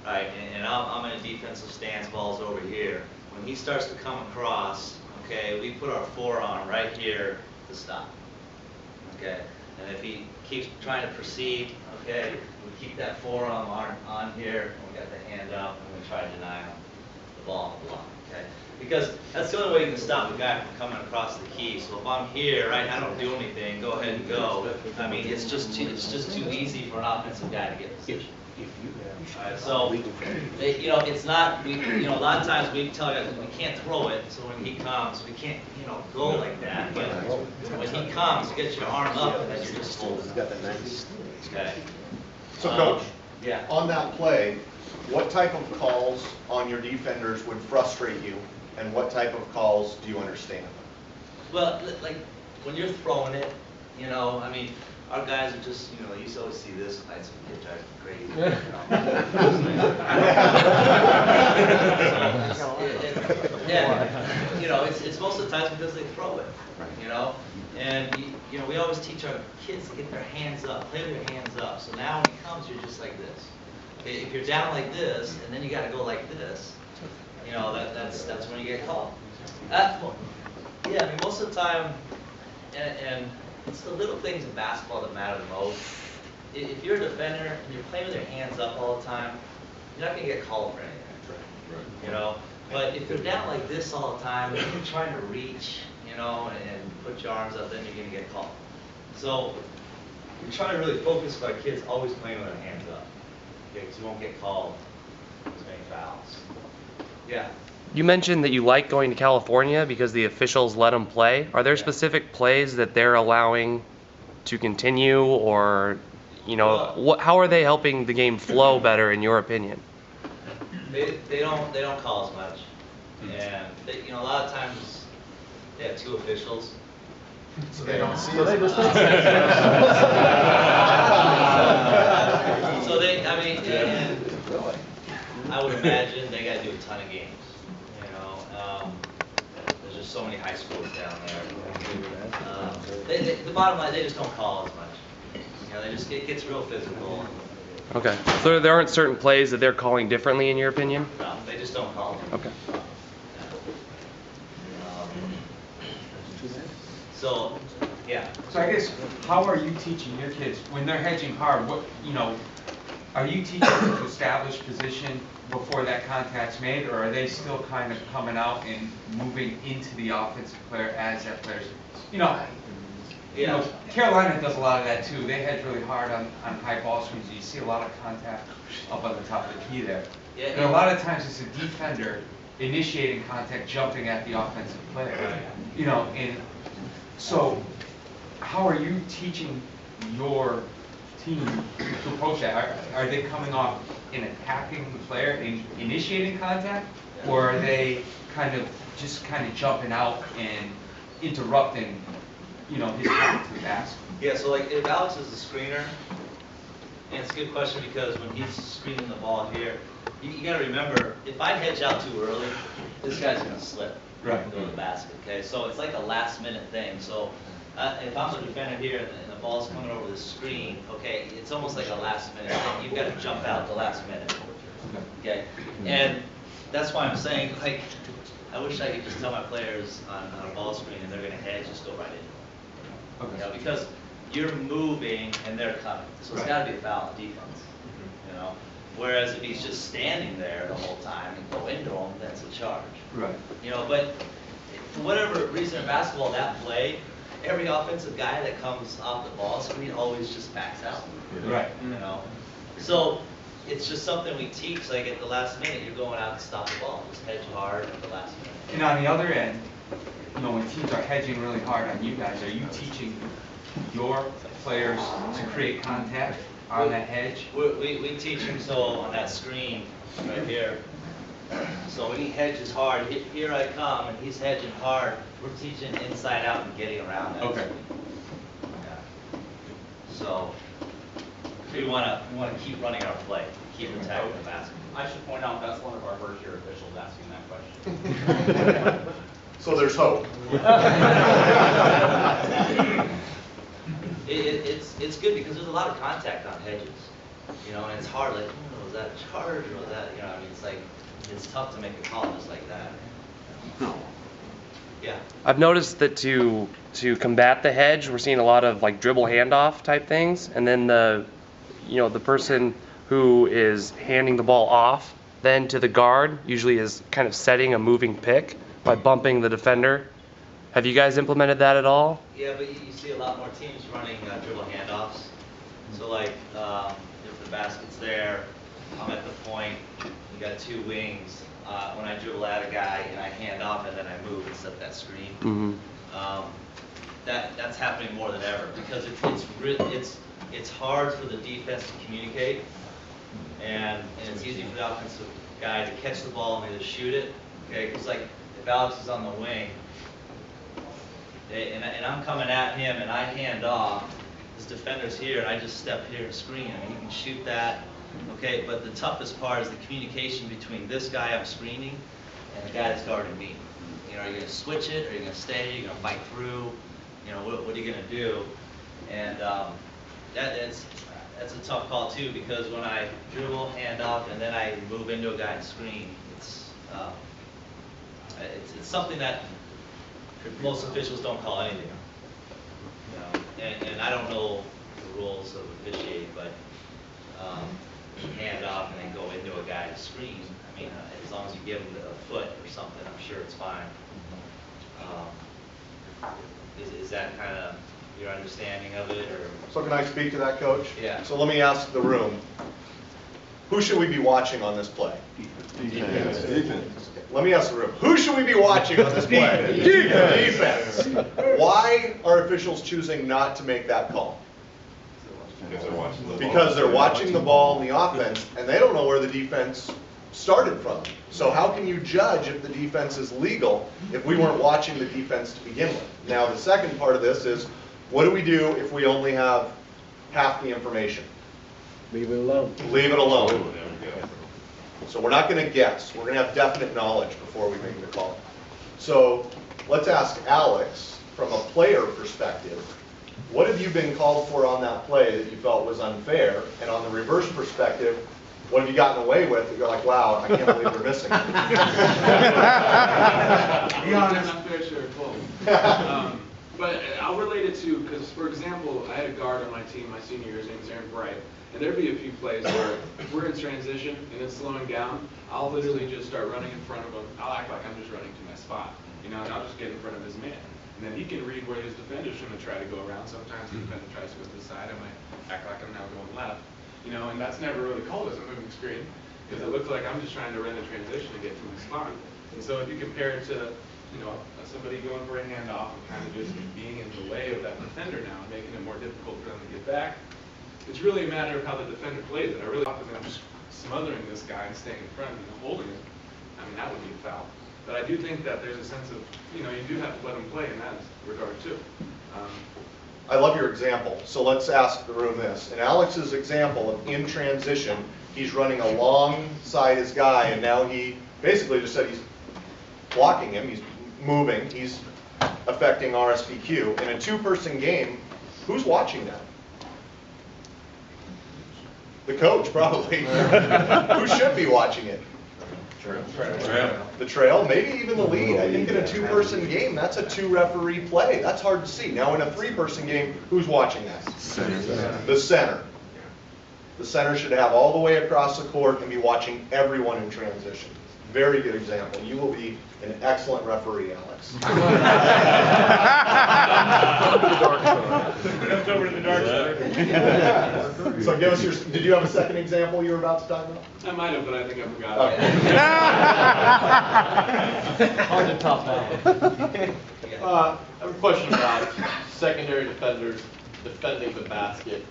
right, and I'm in a defensive stance, ball's over here. When he starts to come across, okay, we put our forearm right here to stop, okay? And if he keeps trying to proceed, okay, we keep that forearm on here, and we got the hand up, and we try to deny him the ball on the block, okay? Because that's the only way you can stop the guy from coming across the key. So if I'm here, right, I don't do anything, go ahead and go. I mean, it's just too easy for an offensive guy to get position. All right, so you know, it's not. You know, a lot of times we tell guys we can't throw it. So when he comes, we can't, you know, go like that. But when he comes, get your arm up, and then you're just holding. Okay. So coach, yeah. On that play, what type of calls on your defenders would frustrate you, and what type of calls do you understand? Well, like when you're throwing it, you know, I mean, our guys are just, you know, you used to always see this fight, some kid drives me crazy. Yeah, you know, it's most of the times because they throw it, you know, and you know, we always teach our kids to get their hands up, play their hands up. So now when he comes, you're just like this. If you're down like this, and then you got to go like this, you know, that's when you get called. Yeah, I mean, most of the time, and it's the little things in basketball that matter the most. If you're a defender and you're playing with your hands up all the time, you're not going to get called for anything. You know, but if you're down like this all the time and you're trying to reach, you know, and put your arms up, then you're going to get called. So we try to really focus on our kids always playing with their hands up, because you won't get called as many fouls. Yeah. You mentioned that you like going to California because the officials let them play. Are there specific plays that they're allowing to continue, or, you know, how are they helping the game flow better, in your opinion? They don't call as much, and they, you know, a lot of times they have 2 officials, So they don't see So they just don't see So they, I mean, and I would imagine they gotta do a ton of games, you know? There's just so many high schools down there. The bottom line, they just don't call as much. You know, they just, it gets real physical. Okay. So there aren't certain plays that they're calling differently in your opinion? No, they just don't call them. Okay. So, yeah. So I guess, how are you teaching your kids, when they're hedging hard, what, you know, are you teaching them to establish position before that contact's made, or are they still kind of coming out and moving into the offensive player as that player's, you know, Carolina does a lot of that too. They hedge really hard on high ball screens. You see a lot of contact up on the top of the key there. Yeah, And a lot of times it's a defender initiating contact, jumping at the offensive player. You know, and so how are you teaching your team to approach that? Are they coming off and attacking the player and initiating contact, or are they kind of jumping out and interrupting, you know, his path to the basket? Yeah, so like if Alex is the screener, and it's a good question because when he's screening the ball here, you gotta remember, if I hedge out too early, this guy's gonna slip. Right. And go to the basket, okay? So it's like a last minute thing. So if I'm the defender here and the ball's coming over the screen, okay, it's almost like a last minute thing. You've got to jump out the last minute, okay? And that's why I'm saying, like, I wish I could just tell my players on a ball screen and they're gonna hedge, just go right in. Okay. You know, because you're moving and they're coming. So it's gotta be a foul on defense, you know? Whereas if he's just standing there the whole time and go into him, that's a charge. Right. You know, but for whatever reason in basketball, that play, every offensive guy that comes off the ball screen always just backs out. Right. You know? So it's just something we teach, like at the last minute, you're going out to stop the ball. Just hedge hard at the last minute. And on the other end, you know, when teams are hedging really hard on you guys, are you teaching your players to create contact on that hedge? We teach him so on that screen right here. So when he hedges hard, here I come, and he's hedging hard. We're teaching inside out and getting around that. Okay. Yeah. So we want to keep running our play, keep attacking the basket. I should point out that's one of our first-year officials asking that question. So there's hope. It's good because there's a lot of contact on hedges, you know, and it's hard, like, oh, was that a charge or was that, you know, I mean, it's like, it's tough to make a call just like that. Yeah. I've noticed that to combat the hedge, we're seeing a lot of like dribble handoff type things, and then the person who is handing the ball off then to the guard usually is kind of setting a moving pick by bumping the defender. Have you guys implemented that at all? Yeah, but you see a lot more teams running dribble handoffs. So like, if the basket's there, I'm at the point, you got two wings. When I dribble at a guy and I hand off and then I move and set that screen. Mm-hmm. That's happening more than ever because it's hard for the defense to communicate, and it's easy for the offensive guy to catch the ball and either shoot it, okay? Because like if Alex is on the wing, and I'm coming at him and I hand off, his defender's here and I just step here and screen him. He can shoot that, okay? But the toughest part is the communication between this guy I'm screening and the guy that's guarding me. You know, are you going to switch it? Are you going to stay? Are you going to fight through? You know, what are you going to do? And that's a tough call too, because when I dribble, hand off, and then I move into a guy and screen, it's something that most officials don't call anything. You know, and I don't know the rules of officiating, but hand off and then go into a guy to screen. I mean, as long as you give him a foot or something, I'm sure it's fine. Is that kind of your understanding of it, or? So can I speak to that, Coach? Yeah. So let me ask the room, who should we be watching on this play? Defense. Let me ask the room, who should we be watching on this play? Defense. Why are officials choosing not to make that call? Because they're watching the ball. Because they're watching the ball in the offense, and they don't know where the defense started from. So how can you judge if the defense is legal if we weren't watching the defense to begin with? Now, the second part of this is, what do we do if we only have half the information? Leave it alone. Leave it alone. So we're not going to guess. We're going to have definite knowledge before we make the call. So let's ask Alex, from a player perspective, what have you been called for on that play that you felt was unfair? And on the reverse perspective, what have you gotten away with that you're like, wow, I can't believe we're missing it? Be honest. Unfair, sure, close. But I'll relate it to, because for example, I had a guard on my team my senior year, his name is Aaron Bright, and there'd be a few plays where we're in transition and it's slowing down. I'll literally just start running in front of him. I'll act like I'm just running to my spot, and I'll just get in front of his man. And then he can read where his defender's going to try to go around. Sometimes the defender tries to go to the side. I might act like I'm now going left. And that's never really called as a moving screen, because it looks like I'm just trying to run a transition to get to my spot. And so if you compare it to, somebody going for a handoff and kind of just being in the way of that defender now and making it more difficult for them to get back, it's really a matter of how the defender plays it. I really thought that just smothering this guy and staying in front and holding him, that would be a foul. But I do think that there's a sense of, you do have to let him play in that regard too. I love your example. So let's ask the room this. In Alex's example of in transition, he's running alongside his guy, and now he basically just said he's blocking him, he's moving, he's affecting RSPQ. In a two-person game, who's watching that? The coach, probably. Who should be watching it? The trail, maybe even the lead. I think in a two-person game, that's a two-referee play. That's hard to see. Now in a three-person game, who's watching that? The center. The center should have all the way across the court and be watching everyone in transition. Very good example. You will be an excellent referee, Alex. Over to the dark side. So give us did you have a second example you were about to talk about? I might have, but I think I forgot. Hard to top that. I have a question about secondary defenders defending the basket,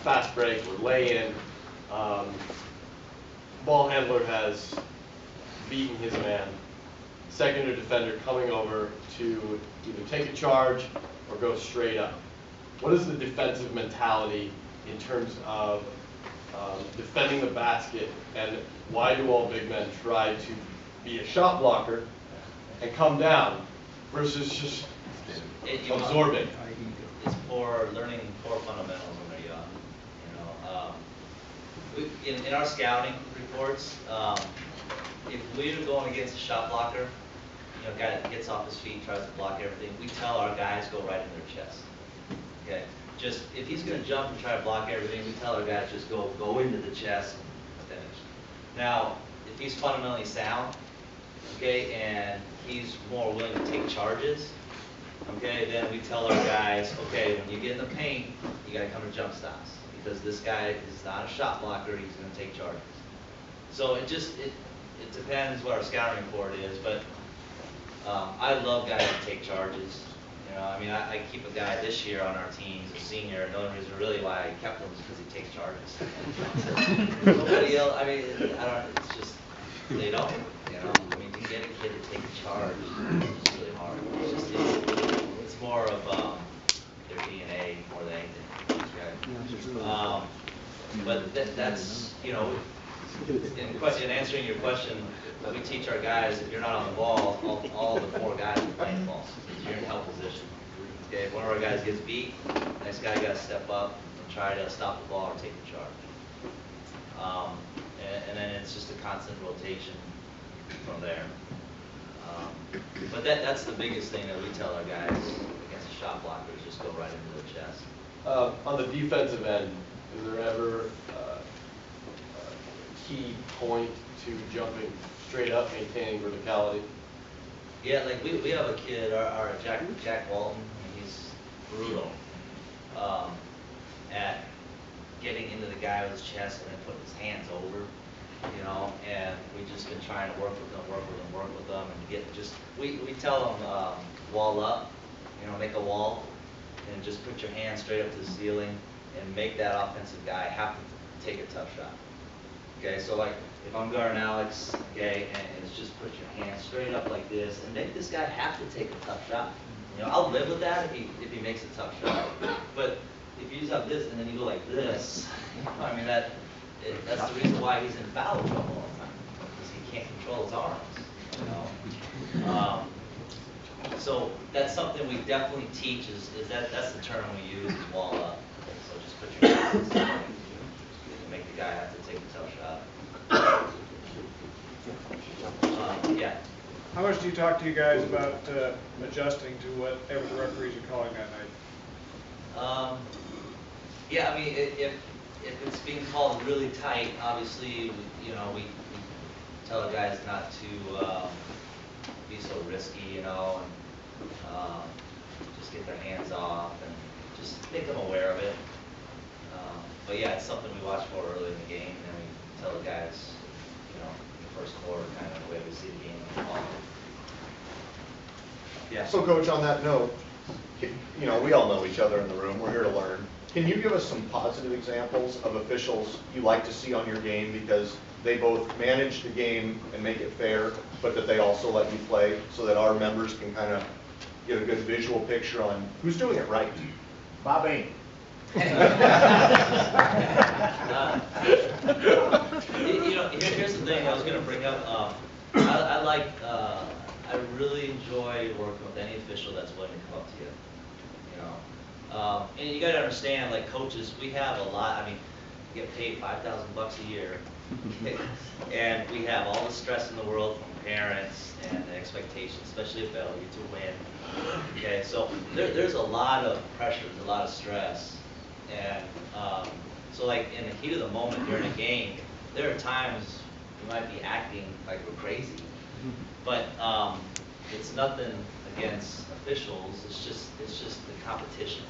fast break or lay-in. Ball handler has beaten his man. Secondary defender coming over to either take a charge or go straight up. What is the defensive mentality in terms of defending the basket, and why do all big men try to be a shot blocker and come down versus just absorbing? It's for learning core fundamentals when they're young. In our scouting reports, if we're going against a shot blocker, a guy that gets off his feet, tries to block everything, we tell our guys go right in their chest. Okay, just if he's going to jump and try to block everything, we tell our guys just go into the chest and finish. Now, if he's fundamentally sound, okay, and he's more willing to take charges, okay, then we tell our guys, okay, when you get in the paint, you got to come to jump stops, because this guy is not a shot blocker, he's going to take charges. So it depends what our scouting report is, but I love guys that take charges. I keep a guy this year on our team, he's a senior, and the only reason really why I kept him is because he takes charges. Nobody else, it's just, they don't, to get a kid to take a charge is really hard. It's more of their DNA more than anything. But that's, in answering your question, we teach our guys, if you're not on the ball, all the four guys are playing the ball. You're in help position. Okay, if one of our guys gets beat, the next guy got to step up and try to stop the ball or take the charge. And then it's just a constant rotation from there. But that's the biggest thing that we tell our guys against a shot blocker is just go right into the chest. On the defensive end, is there ever a key point to jumping straight up, maintaining verticality? Yeah, like we have a kid, our Jack Walton, he's brutal at getting into the guy with his chest and then putting his hands over, and we've just been trying to work with them, and we tell them wall up, make a wall, and just put your hands straight up to the ceiling and make that offensive guy have to take a tough shot. Okay, so like if I'm guarding Alex, okay, and it's just put your hands straight up like this, and make this guy have to take a tough shot. You know, I'll live with that if he makes a tough shot. But if you just have this and then you go like this, you know, I mean that's the reason why he's in foul trouble all the time, because he can't control his arms. You know. So that's something we definitely teach. Is that's the term we use is wall up. So just put your hands to make the guy have to take a tough shot. Yeah. How much do you talk to you guys about adjusting to whatever the referees are calling that night? Yeah, I mean, if it's being called really tight, obviously, you know, we tell the guys not to be so risky, you know, and just get their hands off and just make them aware of it. But yeah, it's something we watch for early in the game, and then we tell the guys, you know, in the first quarter, kind of the way we see the game unfold. Yeah. So Coach, on that note, you know, we all know each other in the room, we're here to learn. Can you give us some positive examples of officials you like to see on your game because they both manage the game and make it fair, but that they also let you play so that our members can kind of get a good visual picture on who's doing it right? Bob Ain. You know, here's the thing I was going to bring up. I really enjoy working with any official that's willing to come up to you. You know, and you got to understand, like coaches, we have a lot. I mean, we get paid $5,000 a year, and we have all the stress in the world from parents and the expectations, especially a failure to win. Okay, so there's a lot of pressure, there's a lot of stress. And so like in the heat of the moment during a game, there are times we might be acting like we're crazy. But it's nothing against officials, it's just the competition.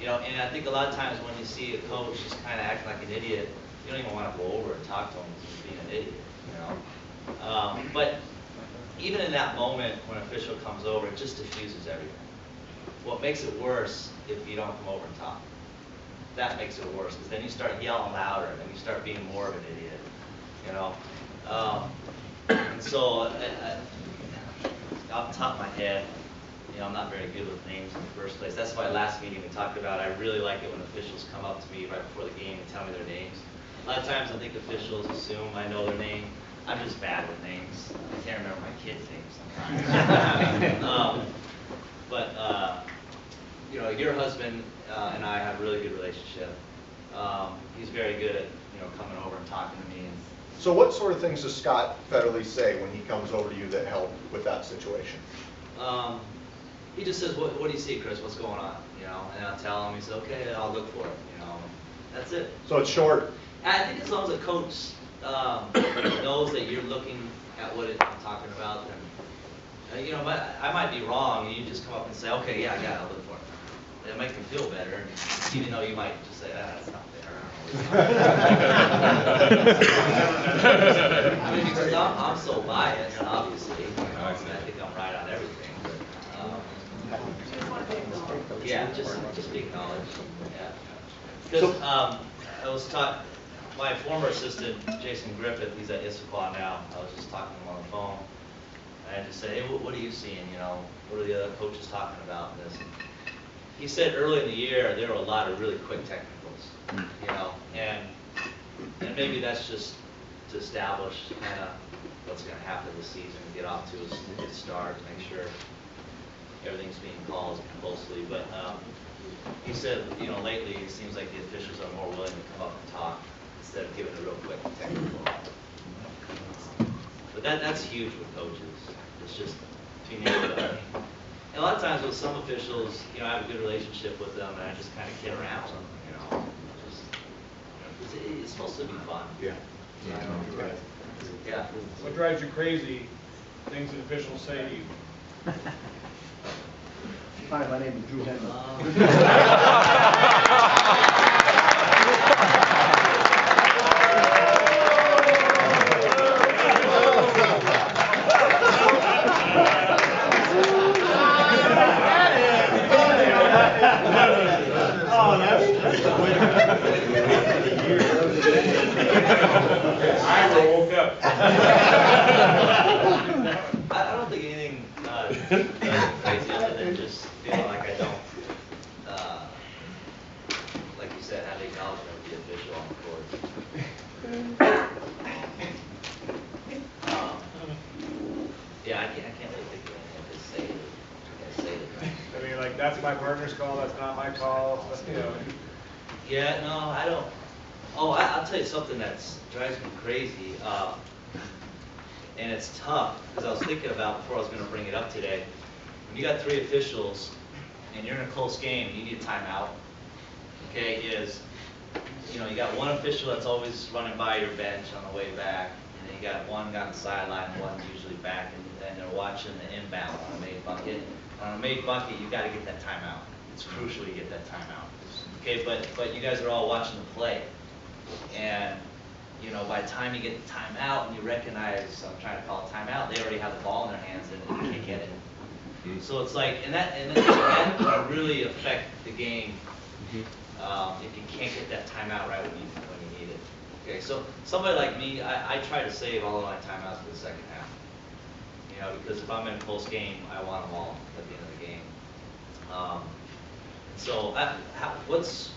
You know, and I think a lot of times when you see a coach just kind of acting like an idiot, you don't even want to go over and talk to him because he's being an idiot, you know. But even in that moment when an official comes over, it just diffuses everything. What makes it worse if you don't come over and talk? That makes it worse, because then you start yelling louder, and then you start being more of an idiot, you know. And so, off the top of my head, you know, I'm not very good with names in the first place. That's why last meeting we talked about, I really like it when officials come up to me right before the game and tell me their names. A lot of times I think officials assume I know their name. I'm just bad with names. I can't remember my kids' names sometimes. You know, your husband and I have a really good relationship. He's very good at, you know, coming over and talking to me. So what sort of things does Scott Federley say when he comes over to you that help with that situation? He just says, what do you see, Chris? What's going on? You know, and I'll tell him. He says, okay, I'll look for it. You know, that's it. So it's short. And I think as long as a coach knows that you're looking at what I'm talking about, then, you know, I might be wrong, and you just come up and say, okay, yeah, I got it, I'll look for it. It makes them feel better, even though you might just say, that's not fair. I mean, because I'm so biased, obviously. You know, I think I'm right on everything. But, yeah, just be acknowledged. Yeah. Because I was taught, my former assistant, Jason Griffith, he's at Issaquah now. I was just talking to him on the phone. I had to say, hey, what are you seeing? You know, what are the other coaches talking about in this? He said early in the year there were a lot of really quick technicals, you know, and maybe that's just to establish kind of what's going to happen this season, get off to a good start, make sure everything's being called closely. But he said, you know, lately it seems like the officials are more willing to come up and talk instead of giving a real quick technical. But that's huge with coaches. It's just between you and me. And a lot of times with some officials, you know, I have a good relationship with them, and I just kind of kid around with them, you know. Just, it's supposed to be fun. Yeah. Yeah. What drives you crazy? Things that officials say to you. Hi, my name is Drew Henry. Oh, that's I woke up. I don't think anything crazy other than just feeling like I don't, like you said, have the acknowledgement of the official on the court. Yeah, I can't really think of anything to say. I mean, like, that's my partner's call, that's not my call, you know. Yeah, no, I don't. Oh, I'll tell you something that's drives me crazy, and it's tough, because I was thinking about before I was going to bring it up today. When you got 3 officials, and you're in a close game, and you need a timeout, okay, you know, you got one official that's always running by your bench on the way back, and then you got one guy on the sideline, one usually back, and they're watching the inbound on a made bucket. On a made bucket, you got to get that timeout. It's crucial you get that timeout. Okay, but you guys are all watching the play, and you know, by the time you get the timeout and you recognize I'm trying to call a timeout, they already have the ball in their hands and you can't get it. So it's like, and that can really affect the game if you can't get that timeout right when you need it. Okay, so somebody like me, I try to save all of my timeouts for the second half. You know, because if I'm in a close game, I want them all at the end of the game. So, what's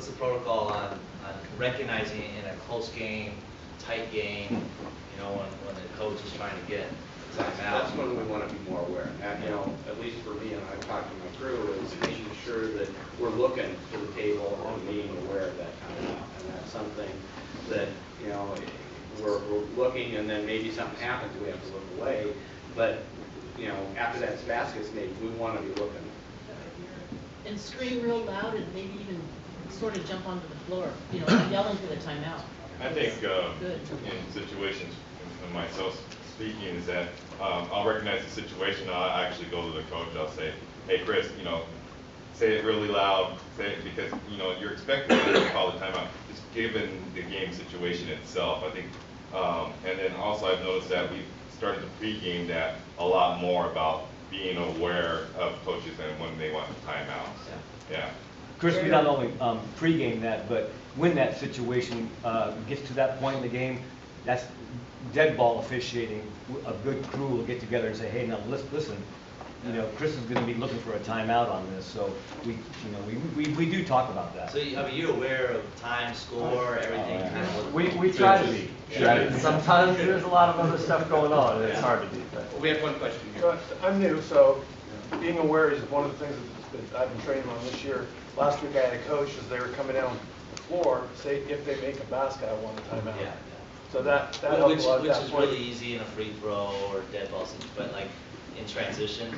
the protocol on recognizing in a close game, tight game, you know, when the coach is trying to get timeout? That's when we want to be more aware. And, you know, at least for me, and I've talked to my crew, is making sure that we're looking to the table and being aware of that timeout. And that's something that, you know, we're looking, and then maybe something happens, we have to look away. But, you know, after that basket's made, we want to be looking. And scream real loud and maybe even sort of jump onto the floor, you know, yelling for the timeout. I think Good. in situations, and myself speaking, is that I'll recognize the situation. I'll actually go to the coach. I'll say, hey, Chris, you know, say it really loud. Say it because, you know, you're expecting to call the timeout. Just given the game situation itself, I think. And then also I've noticed that we've started to pregame that a lot more about being aware of coaches and when they want the timeouts. Yeah. Chris, we not only pregame that, but when that situation gets to that point in the game, that's dead ball officiating. A good crew will get together and say, hey, now listen, you know, Chris is going to be looking for a timeout on this, so we do talk about that. So I mean, you're aware of time, score, everything. Kind of we try to be. Yeah. Sometimes there's a lot of other stuff going on, and it's hard to be. But. We have one question here. I'm new, so being aware is one of the things that I've been training on this year. Last week I had a coach, as they were coming down the floor, say if they make a basket, I want a timeout. Yeah. So that helps a lot. Which is really easy in a free throw or dead ball situation, but like in transition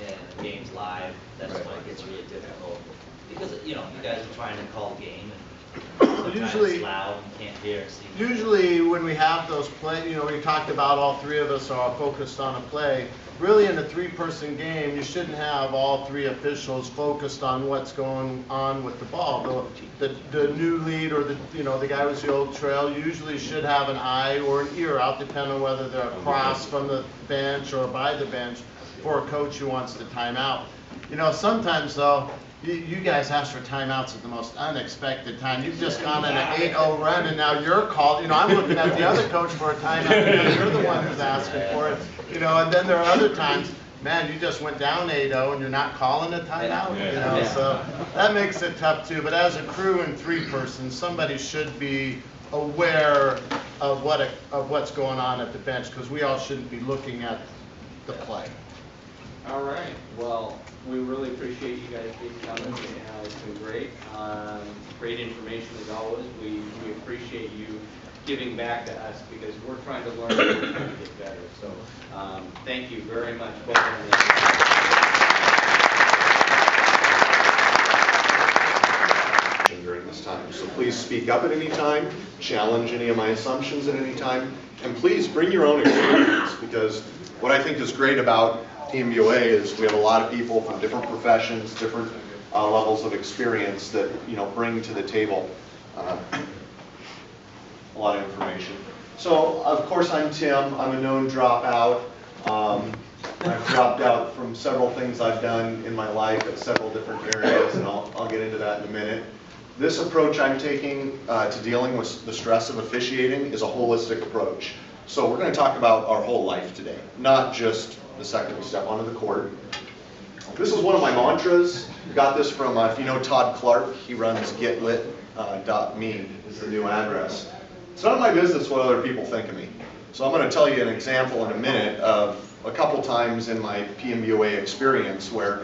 and the game's live, that's when it gets really difficult. Because, you know, you guys are trying to call the game and sometimes Usually- it's loud and you can't hear or see. Usually when we have those play, you know, we talked about all 3 of us are focused on a play. Really in a 3-person game, you shouldn't have all 3 officials focused on what's going on with the ball. The new lead or the guy with the old trail usually should have an eye or an ear out, depending on whether they're across from the bench or by the bench for a coach who wants to time out. You know, sometimes though, you guys ask for timeouts at the most unexpected time. You've just gone on an 8-0 run, and now you're called. You know, I'm looking at the other coach for a timeout because you're the one who's asking for it. You know, and then there are other times, man, you just went down 8-0 and you're not calling a timeout. You know, so that makes it tough too. But as a crew and 3-person, somebody should be aware of what's going on at the bench, because we all shouldn't be looking at the play. All right. Well, we really appreciate you guys being coming. It's been great. Great information as always. We appreciate you giving back to us because we're trying to learn and we're trying to get better. So thank you very much. Both of you. During this time. So please speak up at any time, challenge any of my assumptions at any time, and please bring your own experience, because what I think is great about TMBOA is we have a lot of people from different professions, different levels of experience that, you know, bring to the table a lot of information. So, of course, I'm Tim. I'm a known dropout. I've dropped out from several things I've done in my life at several different areas, and I'll get into that in a minute. This approach I'm taking to dealing with the stress of officiating is a holistic approach. So we're going to talk about our whole life today, not just the second we step onto the court. This is one of my mantras. Got this from, if you know Todd Clark, he runs getlit.me is the new address. It's none of my business what other people think of me. So I'm going to tell you an example in a minute of a couple times in my PMBOA experience where,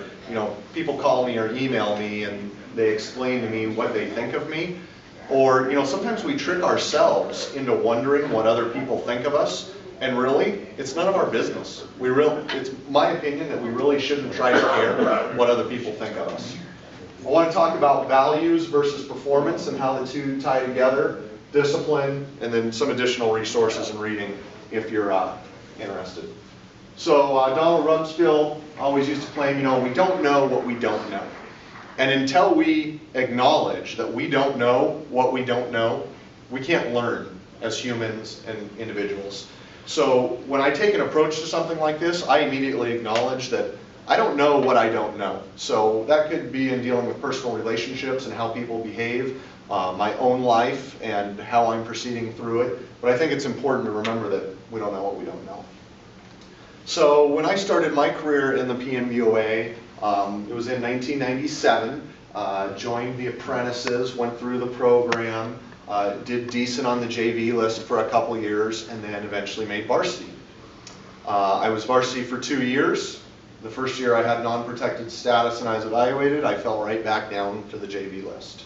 people call me or email me and they explain to me what they think of me. Or, sometimes we trick ourselves into wondering what other people think of us, and really, it's none of our business. It's my opinion that we really shouldn't try to care what other people think of us. I want to talk about values versus performance and how the two tie together, discipline, and then some additional resources and reading if you're interested. So Donald Rumsfeld always used to claim, we don't know what we don't know. And until we acknowledge that we don't know what we don't know, we can't learn as humans and individuals. So when I take an approach to something like this, I immediately acknowledge that I don't know what I don't know. So that could be in dealing with personal relationships and how people behave, my own life and how I'm proceeding through it. But I think it's important to remember that we don't know what we don't know. So when I started my career in the PMBOA, it was in 1997, joined the apprentices, went through the program, did decent on the JV list for a couple years, and then eventually made varsity. I was varsity for 2 years. The first year I had non-protected status and I was evaluated, I fell right back down to the JV list.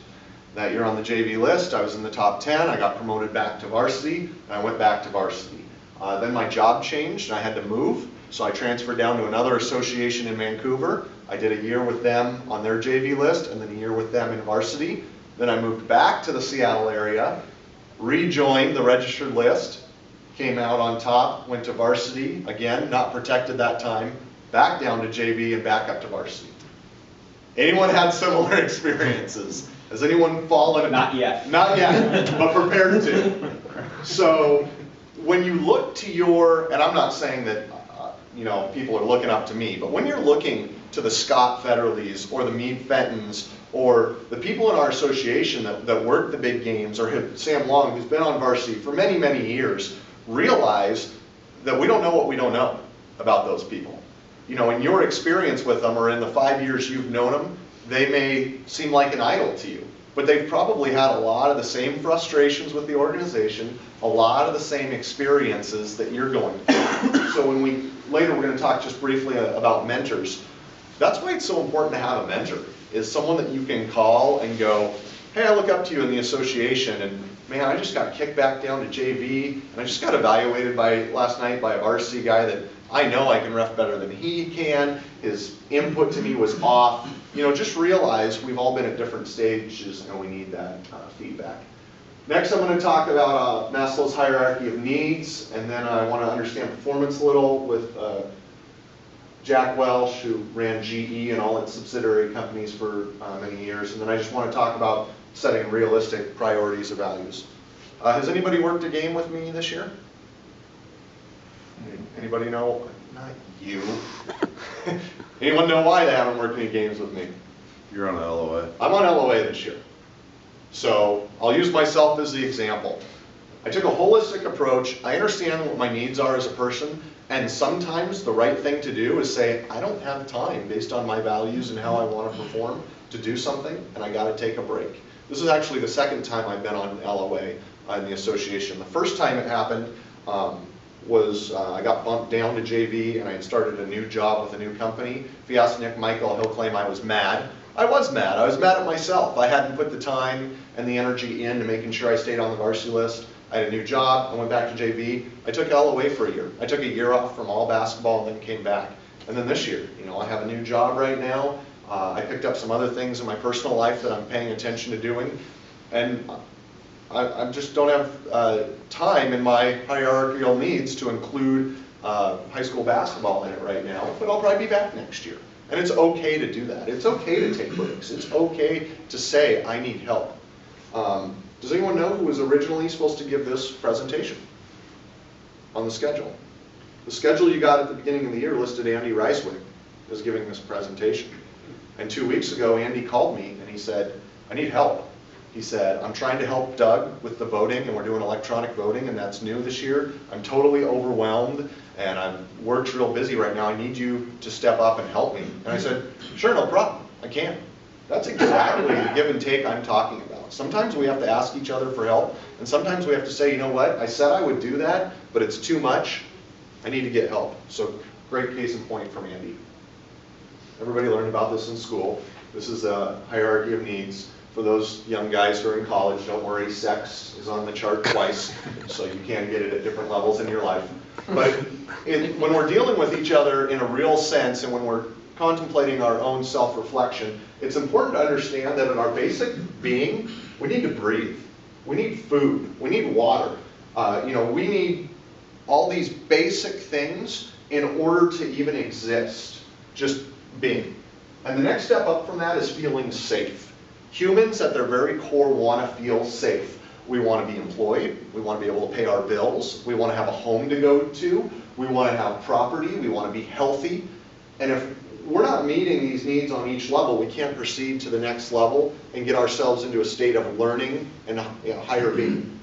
That year on the JV list, I was in the top 10, I got promoted back to varsity, and I went back to varsity. Then my job changed and I had to move, so I transferred down to another association in Vancouver. I did a year with them on their JV list and then a year with them in varsity. Then I moved back to the Seattle area, rejoined the registered list, came out on top, went to varsity, again, not protected that time, back down to JV and back up to varsity. Anyone had similar experiences? Has anyone fallen? Not yet. Not yet, but prepared to. So when you look to your, and I'm not saying that people are looking up to me, but when you're looking to the Scott Federleys or the Meade Fentons or the people in our association that work the big games, or Sam Long, who's been on varsity for many, many years, realize that we don't know what we don't know about those people. In your experience with them, or in the 5 years you've known them, they may seem like an idol to you, but they've probably had a lot of the same frustrations with the organization, a lot of the same experiences that you're going through. So later we're going to talk just briefly about mentors. That's why it's so important to have a mentor, is someone that you can call and go, hey, I look up to you in the association, and man, I just got kicked back down to JV, and I just got evaluated last night by a varsity guy that I know I can ref better than he can. His input to me was off. Just realize we've all been at different stages and we need that feedback. Next, I'm going to talk about Maslow's hierarchy of needs, and then I want to understand performance a little with Jack Welch, who ran GE and all its subsidiary companies for many years. And then I just want to talk about setting realistic priorities or values. Has anybody worked a game with me this year? Anybody know? Not you. Anyone know why they haven't worked any games with me? You're on LOA. I'm on LOA this year. So I'll use myself as the example. I took a holistic approach. I understand what my needs are as a person, and sometimes the right thing to do is say, I don't have time based on my values and how I want to perform to do something, and I got to take a break. This is actually the second time I've been on LOA in the association. The first time it happened was I got bumped down to JV and I had started a new job with a new company. If you ask Nick Michael, he'll claim I was mad. I was mad. I was mad at myself. I hadn't put the time and the energy into making sure I stayed on the varsity list. I had a new job. I went back to JV. I took LOA for a year. I took a year off from all basketball and then came back. And then this year, I have a new job right now. I picked up some other things in my personal life that I'm paying attention to doing. And I just don't have time in my hierarchical needs to include high school basketball in it right now, but I'll probably be back next year. And it's okay to do that. It's okay to take breaks. It's okay to say, I need help. Does anyone know who was originally supposed to give this presentation on the schedule? The schedule you got at the beginning of the year listed Andy Reiswig as giving this presentation. And 2 weeks ago, Andy called me and he said, I need help. He said, I'm trying to help Doug with the voting, and we're doing electronic voting, and that's new this year. I'm totally overwhelmed, and work's real busy right now. I need you to step up and help me. And I said, sure, no problem, I can. That's exactly the give and take I'm talking about. Sometimes we have to ask each other for help, and sometimes we have to say, you know what, I said I would do that, but it's too much. I need to get help. So great case in point from Andy. Everybody learned about this in school. This is a hierarchy of needs. For those young guys who are in college, don't worry, sex is on the chart twice, so you can get it at different levels in your life. But when we're dealing with each other in a real sense, and when we're contemplating our own self-reflection, it's important to understand that in our basic being, we need to breathe. We need food. We need water. We need all these basic things in order to even exist, just being. And the next step up from that is feeling safe. Humans at their very core want to feel safe. We want to be employed. We want to be able to pay our bills. We want to have a home to go to. We want to have property. We want to be healthy. And if we're not meeting these needs on each level, we can't proceed to the next level and get ourselves into a state of learning and higher being.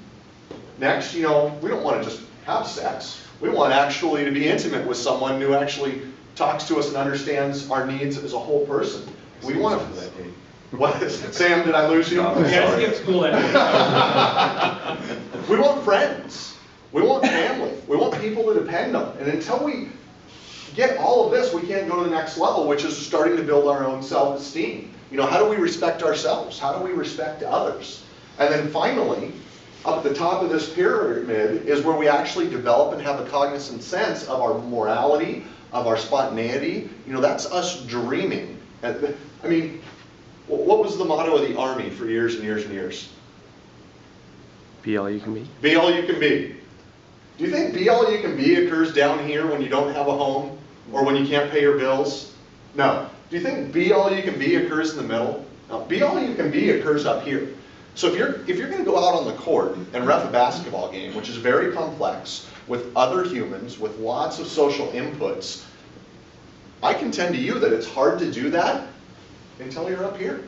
Next, we don't want to just have sex. We want actually to be intimate with someone who actually talks to us and understands our needs as a whole person. We want to... What? Sam, did I lose you? Yeah, I skipped school that day. We want friends. We want family. We want people to depend on. And until we get all of this, we can't go to the next level, which is starting to build our own self-esteem. How do we respect ourselves? How do we respect others? And then finally, up at the top of this pyramid is where we actually develop and have a cognizant sense of our morality, of our spontaneity. That's us dreaming. What was the motto of the Army for years and years and years? Be all you can be. Be all you can be. Do you think be all you can be occurs down here when you don't have a home or when you can't pay your bills? No. Do you think be all you can be occurs in the middle? No. Be all you can be occurs up here. So if you're going to go out on the court and ref a basketball game, which is very complex, with other humans, with lots of social inputs, I contend to you that it's hard to do that until you're up here.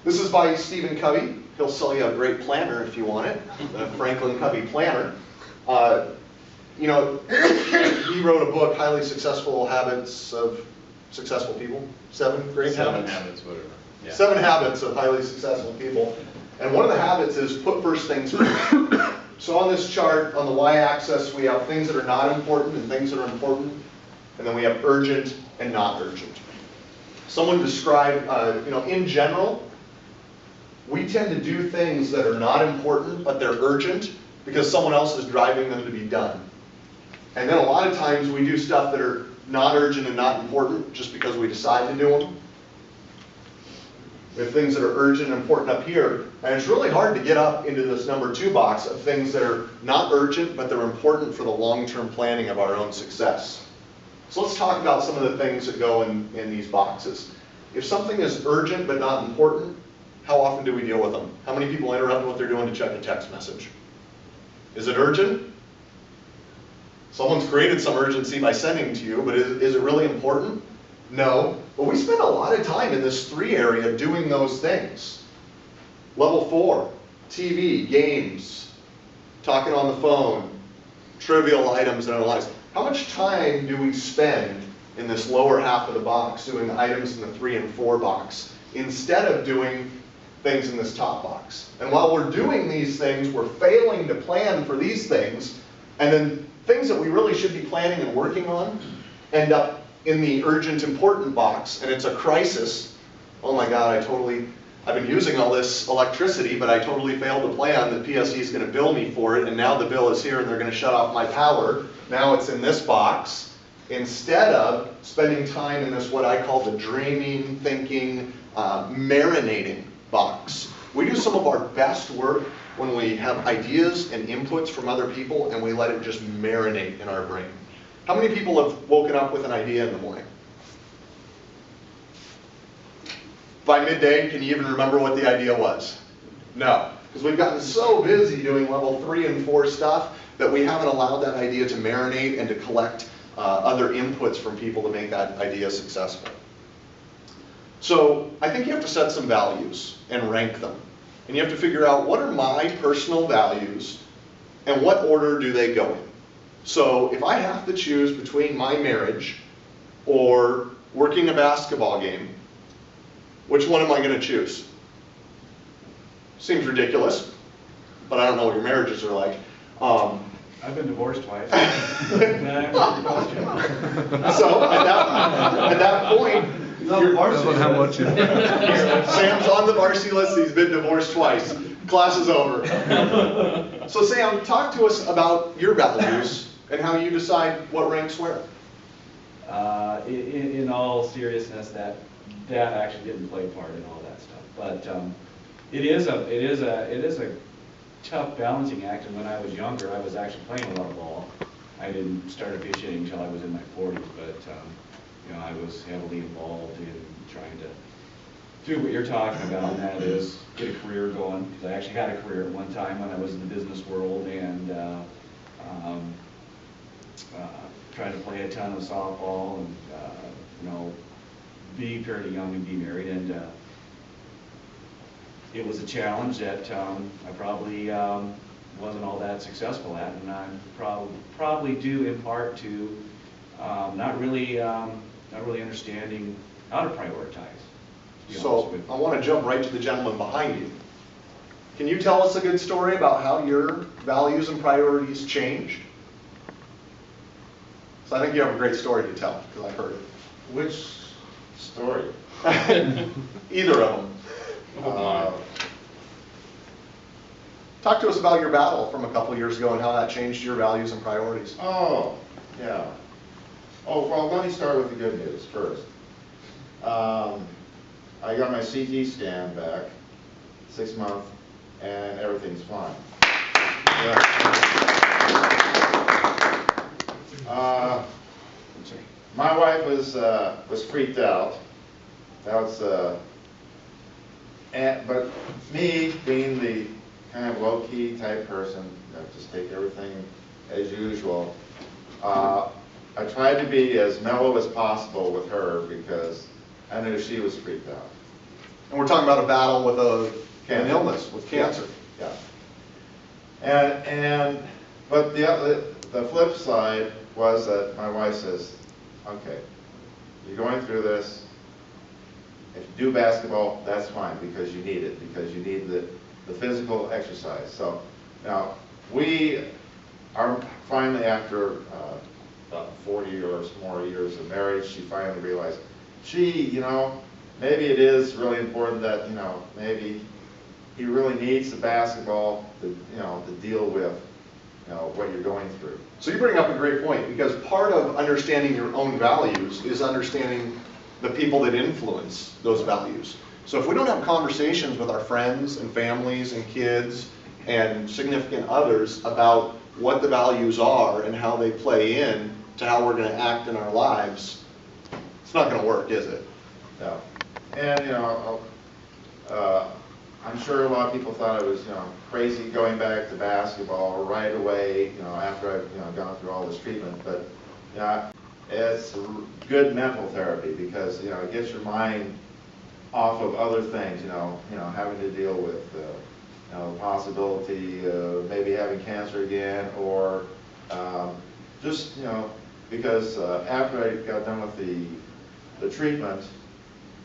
This is by Stephen Covey. He'll sell you a great planner if you want it, the Franklin Covey planner. He wrote a book, Highly Successful Habits of Successful People. 7 great habits. 7 habits, whatever. Yeah. 7 habits of highly successful people. And one of the habits is put first things first. So on this chart, on the y-axis, we have things that are not important and things that are important. And then we have urgent and not urgent. Someone described, in general, we tend to do things that are not important, but they're urgent because someone else is driving them to be done. And then a lot of times we do stuff that are not urgent and not important just because we decide to do them. We have things that are urgent and important up here, and it's really hard to get up into this number 2 box of things that are not urgent, but they're important for the long-term planning of our own success. So let's talk about some of the things that go in these boxes. If something is urgent but not important, how often do we deal with them? How many people interrupt what they're doing to check a text message? Is it urgent? Someone's created some urgency by sending to you, but is it really important? No. But we spend a lot of time in this 3 area doing those things. Level 4, TV, games, talking on the phone, trivial items in our lives. How much time do we spend in this lower half of the box doing items in the 3 and 4 box instead of doing things in this top box? And while we're doing these things, we're failing to plan for these things, and then things that we really should be planning and working on end up in the urgent important box, and it's a crisis. Oh my God, I've been using all this electricity, but I totally failed to plan that PSE is going to bill me for it, and now the bill is here and they're going to shut off my power. Now it's in this box, instead of spending time in this what I call the dreaming, thinking, marinating box. We do some of our best work when we have ideas and inputs from other people and we let it just marinate in our brain. How many people have woken up with an idea in the morning? By midday, can you even remember what the idea was? No, because we've gotten so busy doing level 3 and 4 stuff that we haven't allowed that idea to marinate and to collect other inputs from people to make that idea successful. So I think you have to set some values and rank them. And you have to figure out what are my personal values and what order do they go in. So if I have to choose between my marriage or working a basketball game, which one am I going to choose? Seems ridiculous, but I don't know what your marriages are like. I've been divorced twice. So at that point, Sam's on the varsity list, he's been divorced twice. Class is over. So Sam, talk to us about your values and how you decide what ranks where. In all seriousness, that actually didn't play a part in all that stuff. But it is a tough balancing act. And when I was younger, I was actually playing a lot of ball. I didn't start officiating until I was in my 40s, but you know, I was heavily involved in trying to do what you're talking about, and that is get a career going. Because I actually had a career at one time when I was in the business world, and tried to play a ton of softball, and you know, be fairly young and be married, and it was a challenge that I probably wasn't all that successful at, and I'm probably due in part to not really understanding how to prioritize. So I want to jump right to the gentleman behind you. Can you tell us a good story about how your values and priorities changed? So I think you have a great story to tell, because I've heard it. Which story? Either of them. Talk to us about your battle from a couple years ago and how that changed your values and priorities. Oh, yeah. Oh, well, let me start with the good news first. I got my CT scan back, 6 months, and everything's fine. Yeah. My wife was freaked out. That was, but me being the kind of low-key type person, just take everything as usual. I tried to be as mellow as possible with her because I knew she was freaked out. And we're talking about a battle with an illness, with cancer. Yeah. But the flip side was that my wife says, okay, you're going through this. If you do basketball, that's fine because you need it, because you need the physical exercise. So now we are finally, after about 40 or more years of marriage, she finally realized, you know, maybe it is really important that, you know, maybe he really needs the basketball to, you know, to deal with, you know, what you're going through. So you bring up a great point, because part of understanding your own values is understanding the people that influence those values. So if we don't have conversations with our friends and families and kids and significant others about what the values are and how they play in to how we're going to act in our lives, it's not going to work, is it? No. And, you know, I'm sure a lot of people thought I was, you know, crazy going back to basketball right away, you know, after I've, you know, gone through all this treatment. But, you know, it's good mental therapy because, you know, it gets your mind off of other things, you know, having to deal with, you know, the possibility of maybe having cancer again, or just, you know, because after I got done with the treatment,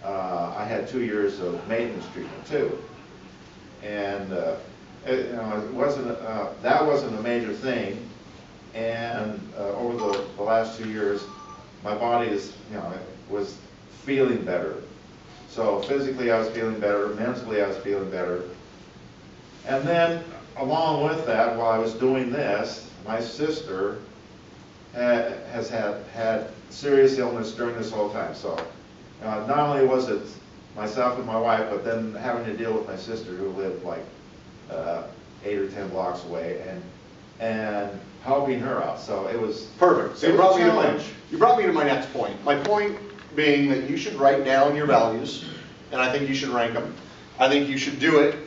I had 2 years of maintenance treatment too, and you know, it wasn't that wasn't a major thing, and over the last 2 years, my body is, you know, was feeling better. So physically I was feeling better, mentally I was feeling better. And then along with that, while I was doing this, my sister has had serious illness during this whole time. So not only was it myself and my wife, but then having to deal with my sister who lived like 8 or 10 blocks away, and helping her out. So it was perfect. So you brought me to my next point. My point being that you should write down your values, and I think you should rank them. I think you should do it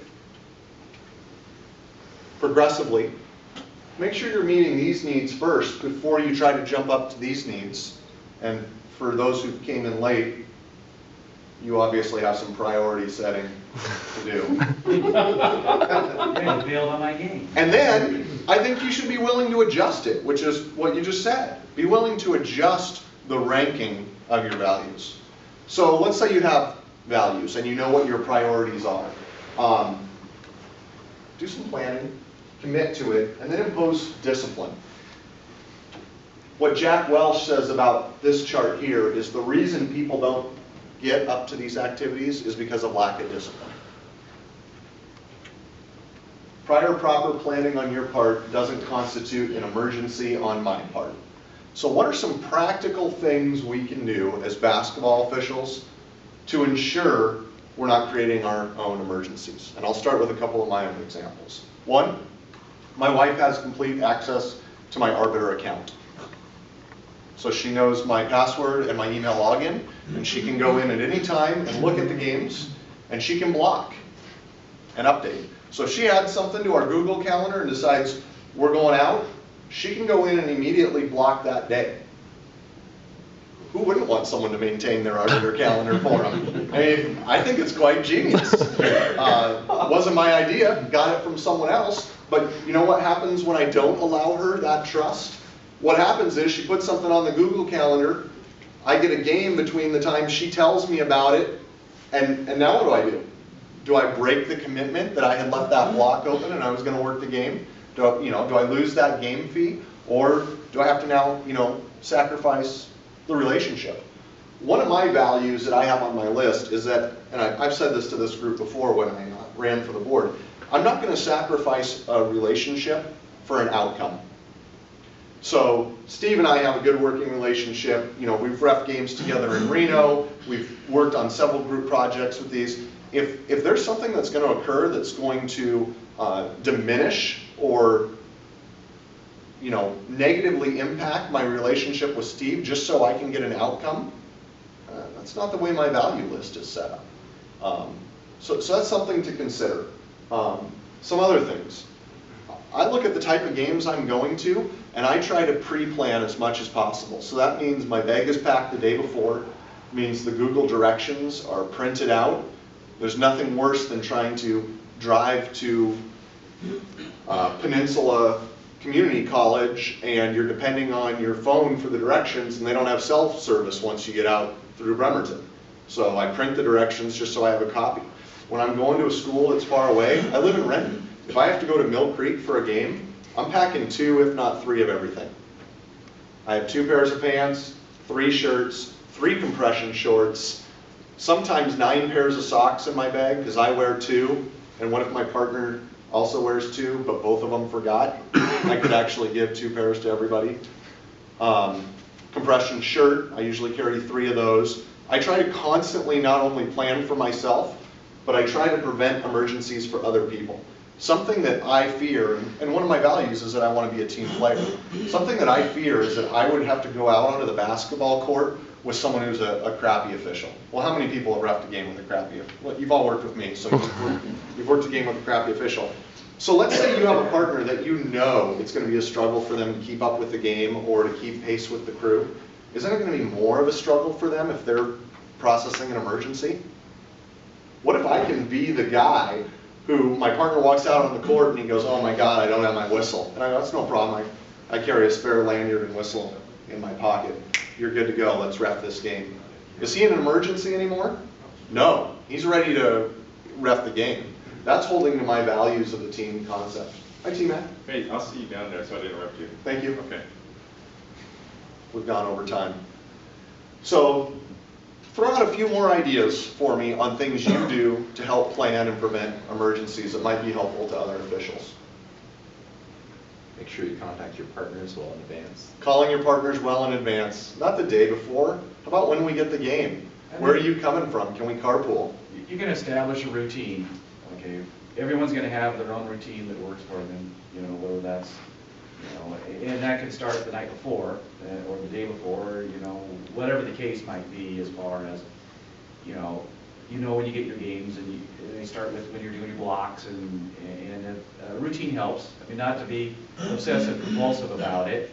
progressively. Make sure you're meeting these needs first before you try to jump up to these needs. And for those who came in late, you obviously have some priority setting to do. Yeah, you bailed on my game. And then, I think you should be willing to adjust it, which is what you just said. Be willing to adjust the ranking of your values. So let's say you have values and you know what your priorities are. Do some planning, commit to it, and then impose discipline. What Jack Welch says about this chart here is the reason people don't get up to these activities is because of lack of discipline. Prior proper planning on your part doesn't constitute an emergency on my part. So what are some practical things we can do as basketball officials to ensure we're not creating our own emergencies? And I'll start with a couple of my own examples. One, my wife has complete access to my Arbiter account. So she knows my password and my email login, and she can go in at any time and look at the games, and she can block and update. So if she adds something to our Google Calendar and decides we're going out, she can go in and immediately block that day. Who wouldn't want someone to maintain their Arbiter calendar for them? I mean, I think it's quite genius. Wasn't my idea, got it from someone else, but you know what happens when I don't allow her that trust? What happens is she puts something on the Google Calendar, I get a game between the time she tells me about it, and now what do? Do I break the commitment that I had left that block open and I was going to work the game? Do I lose that game fee? Or do I have to now, sacrifice the relationship? One of my values that I have on my list is that, and I've said this to this group before when I ran for the board, I'm not going to sacrifice a relationship for an outcome. So Steve and I have a good working relationship. We've ref games together in Reno. We've worked on several group projects with these. If there's something that's going to occur that's going to diminish or negatively impact my relationship with Steve just so I can get an outcome, that's not the way my value list is set up. So that's something to consider. Some other things. I look at the type of games I'm going to, and I try to pre-plan as much as possible. So that means my bag is packed the day before, means the Google directions are printed out. There's nothing worse than trying to drive to Peninsula Community College and you're depending on your phone for the directions and they don't have cell service once you get out through Bremerton. So I print the directions just so I have a copy. When I'm going to a school that's far away, I live in Renton. If I have to go to Mill Creek for a game, I'm packing 2, if not 3 of everything. I have 2 pairs of pants, 3 shirts, 3 compression shorts, sometimes 9 pairs of socks in my bag because I wear 2. And what if my partner also wears 2, but both of them forgot? I could actually give 2 pairs to everybody. Compression shirt, I usually carry 3 of those. I try to constantly not only plan for myself, but I try to prevent emergencies for other people. Something that I fear, and one of my values is that I want to be a team player. Something that I fear is that I would have to go out onto the basketball court with someone who's a crappy official. Well, how many people have reffed a game with a crappy official? Well, you've all worked with me, so you've worked a game with a crappy official. So let's say you have a partner that you know it's going to be a struggle for them to keep up with the game or to keep pace with the crew. Isn't it going to be more of a struggle for them if they're processing an emergency? What if I can be the guy who my partner walks out on the court and he goes, oh my God, I don't have my whistle. And I go, that's no problem. I carry a spare lanyard and whistle in my pocket. You're good to go. Let's ref this game. Is he in an emergency anymore? No. He's ready to ref the game. That's holding to my values of the team concept. Hi, T-Mac. Hey, I'll see you down there so I didn't interrupt you. Thank you. Okay. We've gone over time. So throw out a few more ideas for me on things you do to help plan and prevent emergencies that might be helpful to other officials. Make sure you contact your partners well in advance. Calling your partners well in advance, not the day before. How about when we get the game? Where are you coming from? Can we carpool? You can establish a routine. Okay, everyone's going to have their own routine that works for them. Whether that's, and that can start the night before or the day before. Whatever the case might be, as far as, when you get your games and they start with when you're doing your blocks and routine helps. I mean, not to be obsessive compulsive about it,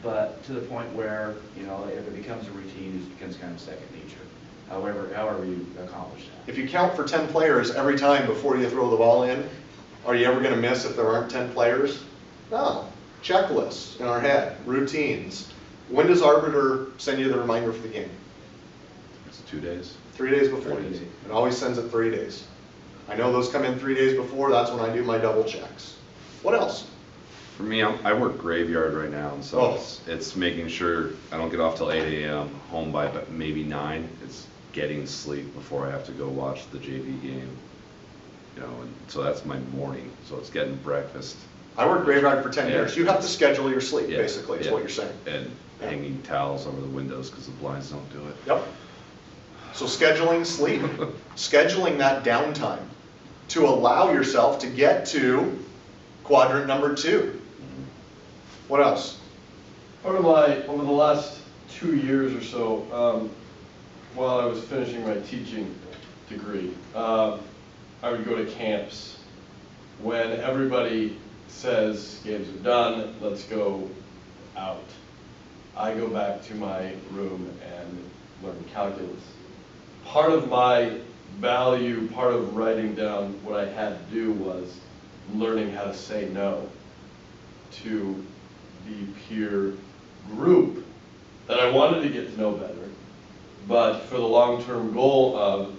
but to the point where, if it becomes a routine, it becomes kind of second nature. however you accomplish that. If you count for 10 players every time before you throw the ball in, are you ever going to miss if there aren't 10 players? No. Checklists in our head, routines. When does Arbiter send you the reminder for the game? It's 2 days. 3 days before. 3 days. It always sends it 3 days. I know those come in 3 days before. That's when I do my double checks. What else? For me, I work graveyard right now, and so it's making sure I don't get off till 8 a.m., home by maybe 9. It's getting sleep before I have to go watch the JV game. You know, and so that's my morning. So it's getting breakfast. I worked graveyard for 10 years. You have to schedule your sleep, basically, is what you're saying. And hanging towels over the windows because the blinds don't do it. Yep. So scheduling sleep, scheduling that downtime to allow yourself to get to quadrant number 2. What else? Over the last 2 years or so, while I was finishing my teaching degree, I would go to camps when everybody says games are done, let's go out. I go back to my room and learn calculus. Part of my value, part of writing down what I had to do was learning how to say no to the peer group that I wanted to get to know better, but for the long-term goal of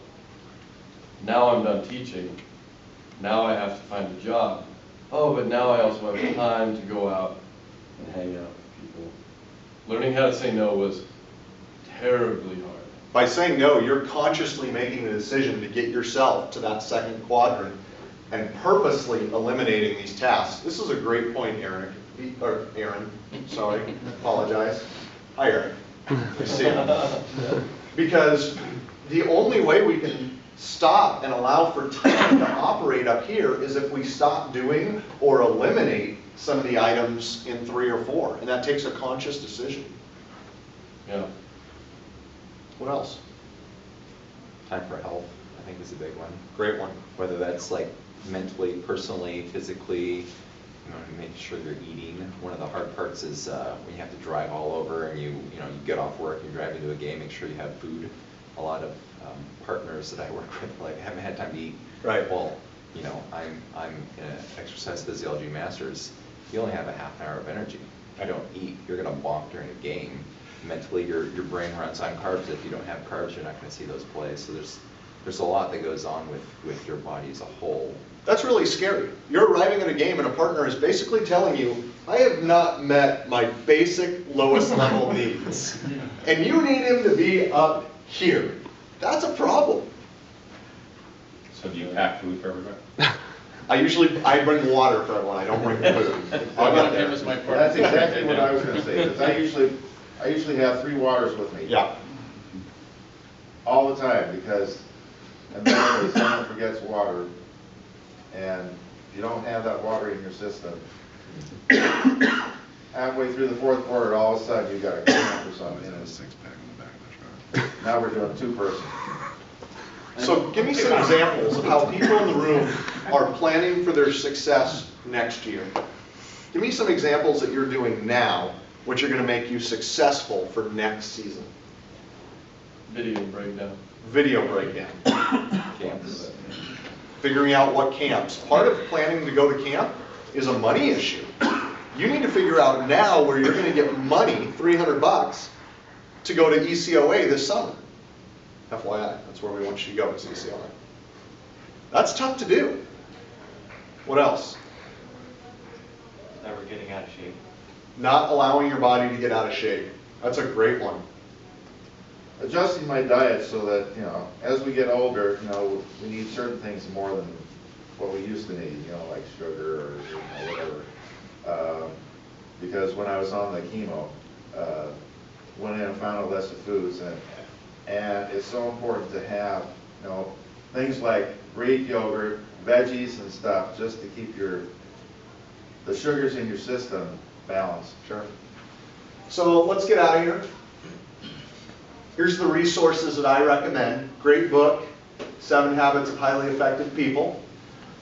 now I'm done teaching, now I have to find a job. Oh, but now I also have time to go out and hang out with people. Learning how to say no was terribly hard. By saying no, you're consciously making the decision to get yourself to that second quadrant and purposely eliminating these tasks. This is a great point, Aaron. Sorry, apologize. Hi, Eric. I see you. Because the only way we can stop and allow for time to operate up here is if we stop doing or eliminate some of the items in 3 or 4, and that takes a conscious decision. Yeah. What else? Time for health, I think, is a big one. Great one. Whether that's like mentally, personally, physically, you know, making sure you're eating. One of the hard parts is when you have to drive all over and you get off work and you drive into a game, make sure you have food. A lot of partners that I work with like haven't had time to eat. Right. Well, you know, I'm in an exercise physiology master's. You only have a half an hour of energy. If you don't eat, you're going to bonk during a game. Mentally, your brain runs on carbs. If you don't have carbs, you're not going to see those plays. So there's a lot that goes on with your body as a whole. That's really scary. You're arriving at a game and a partner is basically telling you, I have not met my basic lowest level needs. And you need him to be up here. That's a problem. So do you pack food for everybody? I bring water for everyone. I don't bring food. I'll get there. That's exactly what I was going to say. Because I usually have 3 waters with me. Yeah. All the time, because inevitably someone forgets water, and if you don't have that water in your system, halfway through the 4th quarter, all of a sudden you got a cramp or something. And a 6-pack in the back of the truck. Now we're doing 2-person. So give me some examples of how people in the room are planning for their success next year. Give me some examples that you're doing now, which are going to make you successful for next season. Video breakdown. Video breakdown. Camps. Figuring out what camps. Part of planning to go to camp is a money issue. You need to figure out now where you're going to get money, $300, to go to ECOA this summer. FYI, that's where we want you to go, is ECOA. That's tough to do. What else? Never getting out of shape. Not allowing your body to get out of shape. That's a great one. Adjusting my diet so that, as we get older, we need certain things more than what we used to need, like sugar or whatever. Because when I was on the chemo, went in and found a list of foods, and it's so important to have, things like Greek yogurt, veggies and stuff, just to keep the sugars in your system balanced. Sure. So let's get out of here. Here's the resources that I recommend. Great book, 7 Habits of Highly Effective People.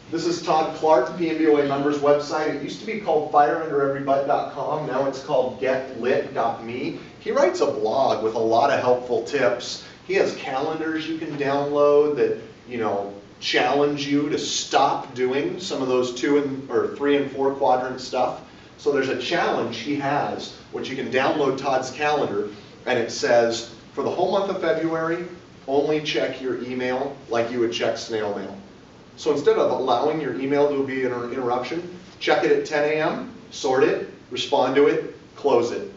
This is Todd Clark, PMBOA members website. It used to be called fireundereverybutt.com. Now it's called getlit.me. He writes a blog with a lot of helpful tips. He has calendars you can download that, you know, challenge you to stop doing some of those 3 and 4 quadrant stuff. So there's a challenge he has, which you can download Todd's calendar, and it says, for the whole month of February, only check your email like you would check snail mail. So instead of allowing your email to be an interruption, check it at 10 a.m., sort it, respond to it, close it.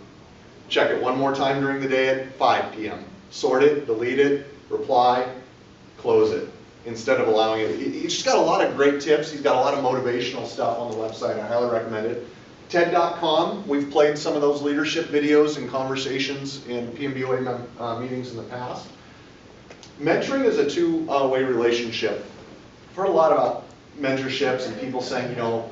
Check it one more time during the day at 5 p.m. Sort it, delete it, reply, close it. Instead of allowing it. He's just got a lot of great tips. He's got a lot of motivational stuff on the website. I highly recommend it. TED.com, we've played some of those leadership videos and conversations in PMBOA meetings in the past. Mentoring is a two-way relationship. I've heard a lot about mentorships and people saying, you know,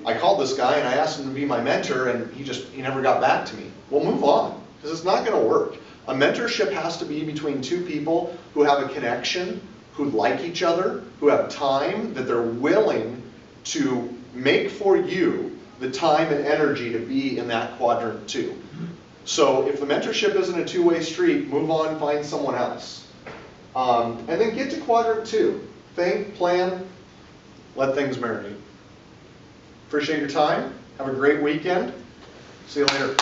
I called this guy and I asked him to be my mentor and he never got back to me. Well, move on, because it's not going to work. A mentorship has to be between two people who have a connection, who like each other, who have time, that they're willing to make for you the time and energy to be in that quadrant 2. So if the mentorship isn't a two-way street, move on, find someone else. And then get to quadrant 2. Think, plan, let things marinate. Appreciate your time. Have a great weekend. See you later.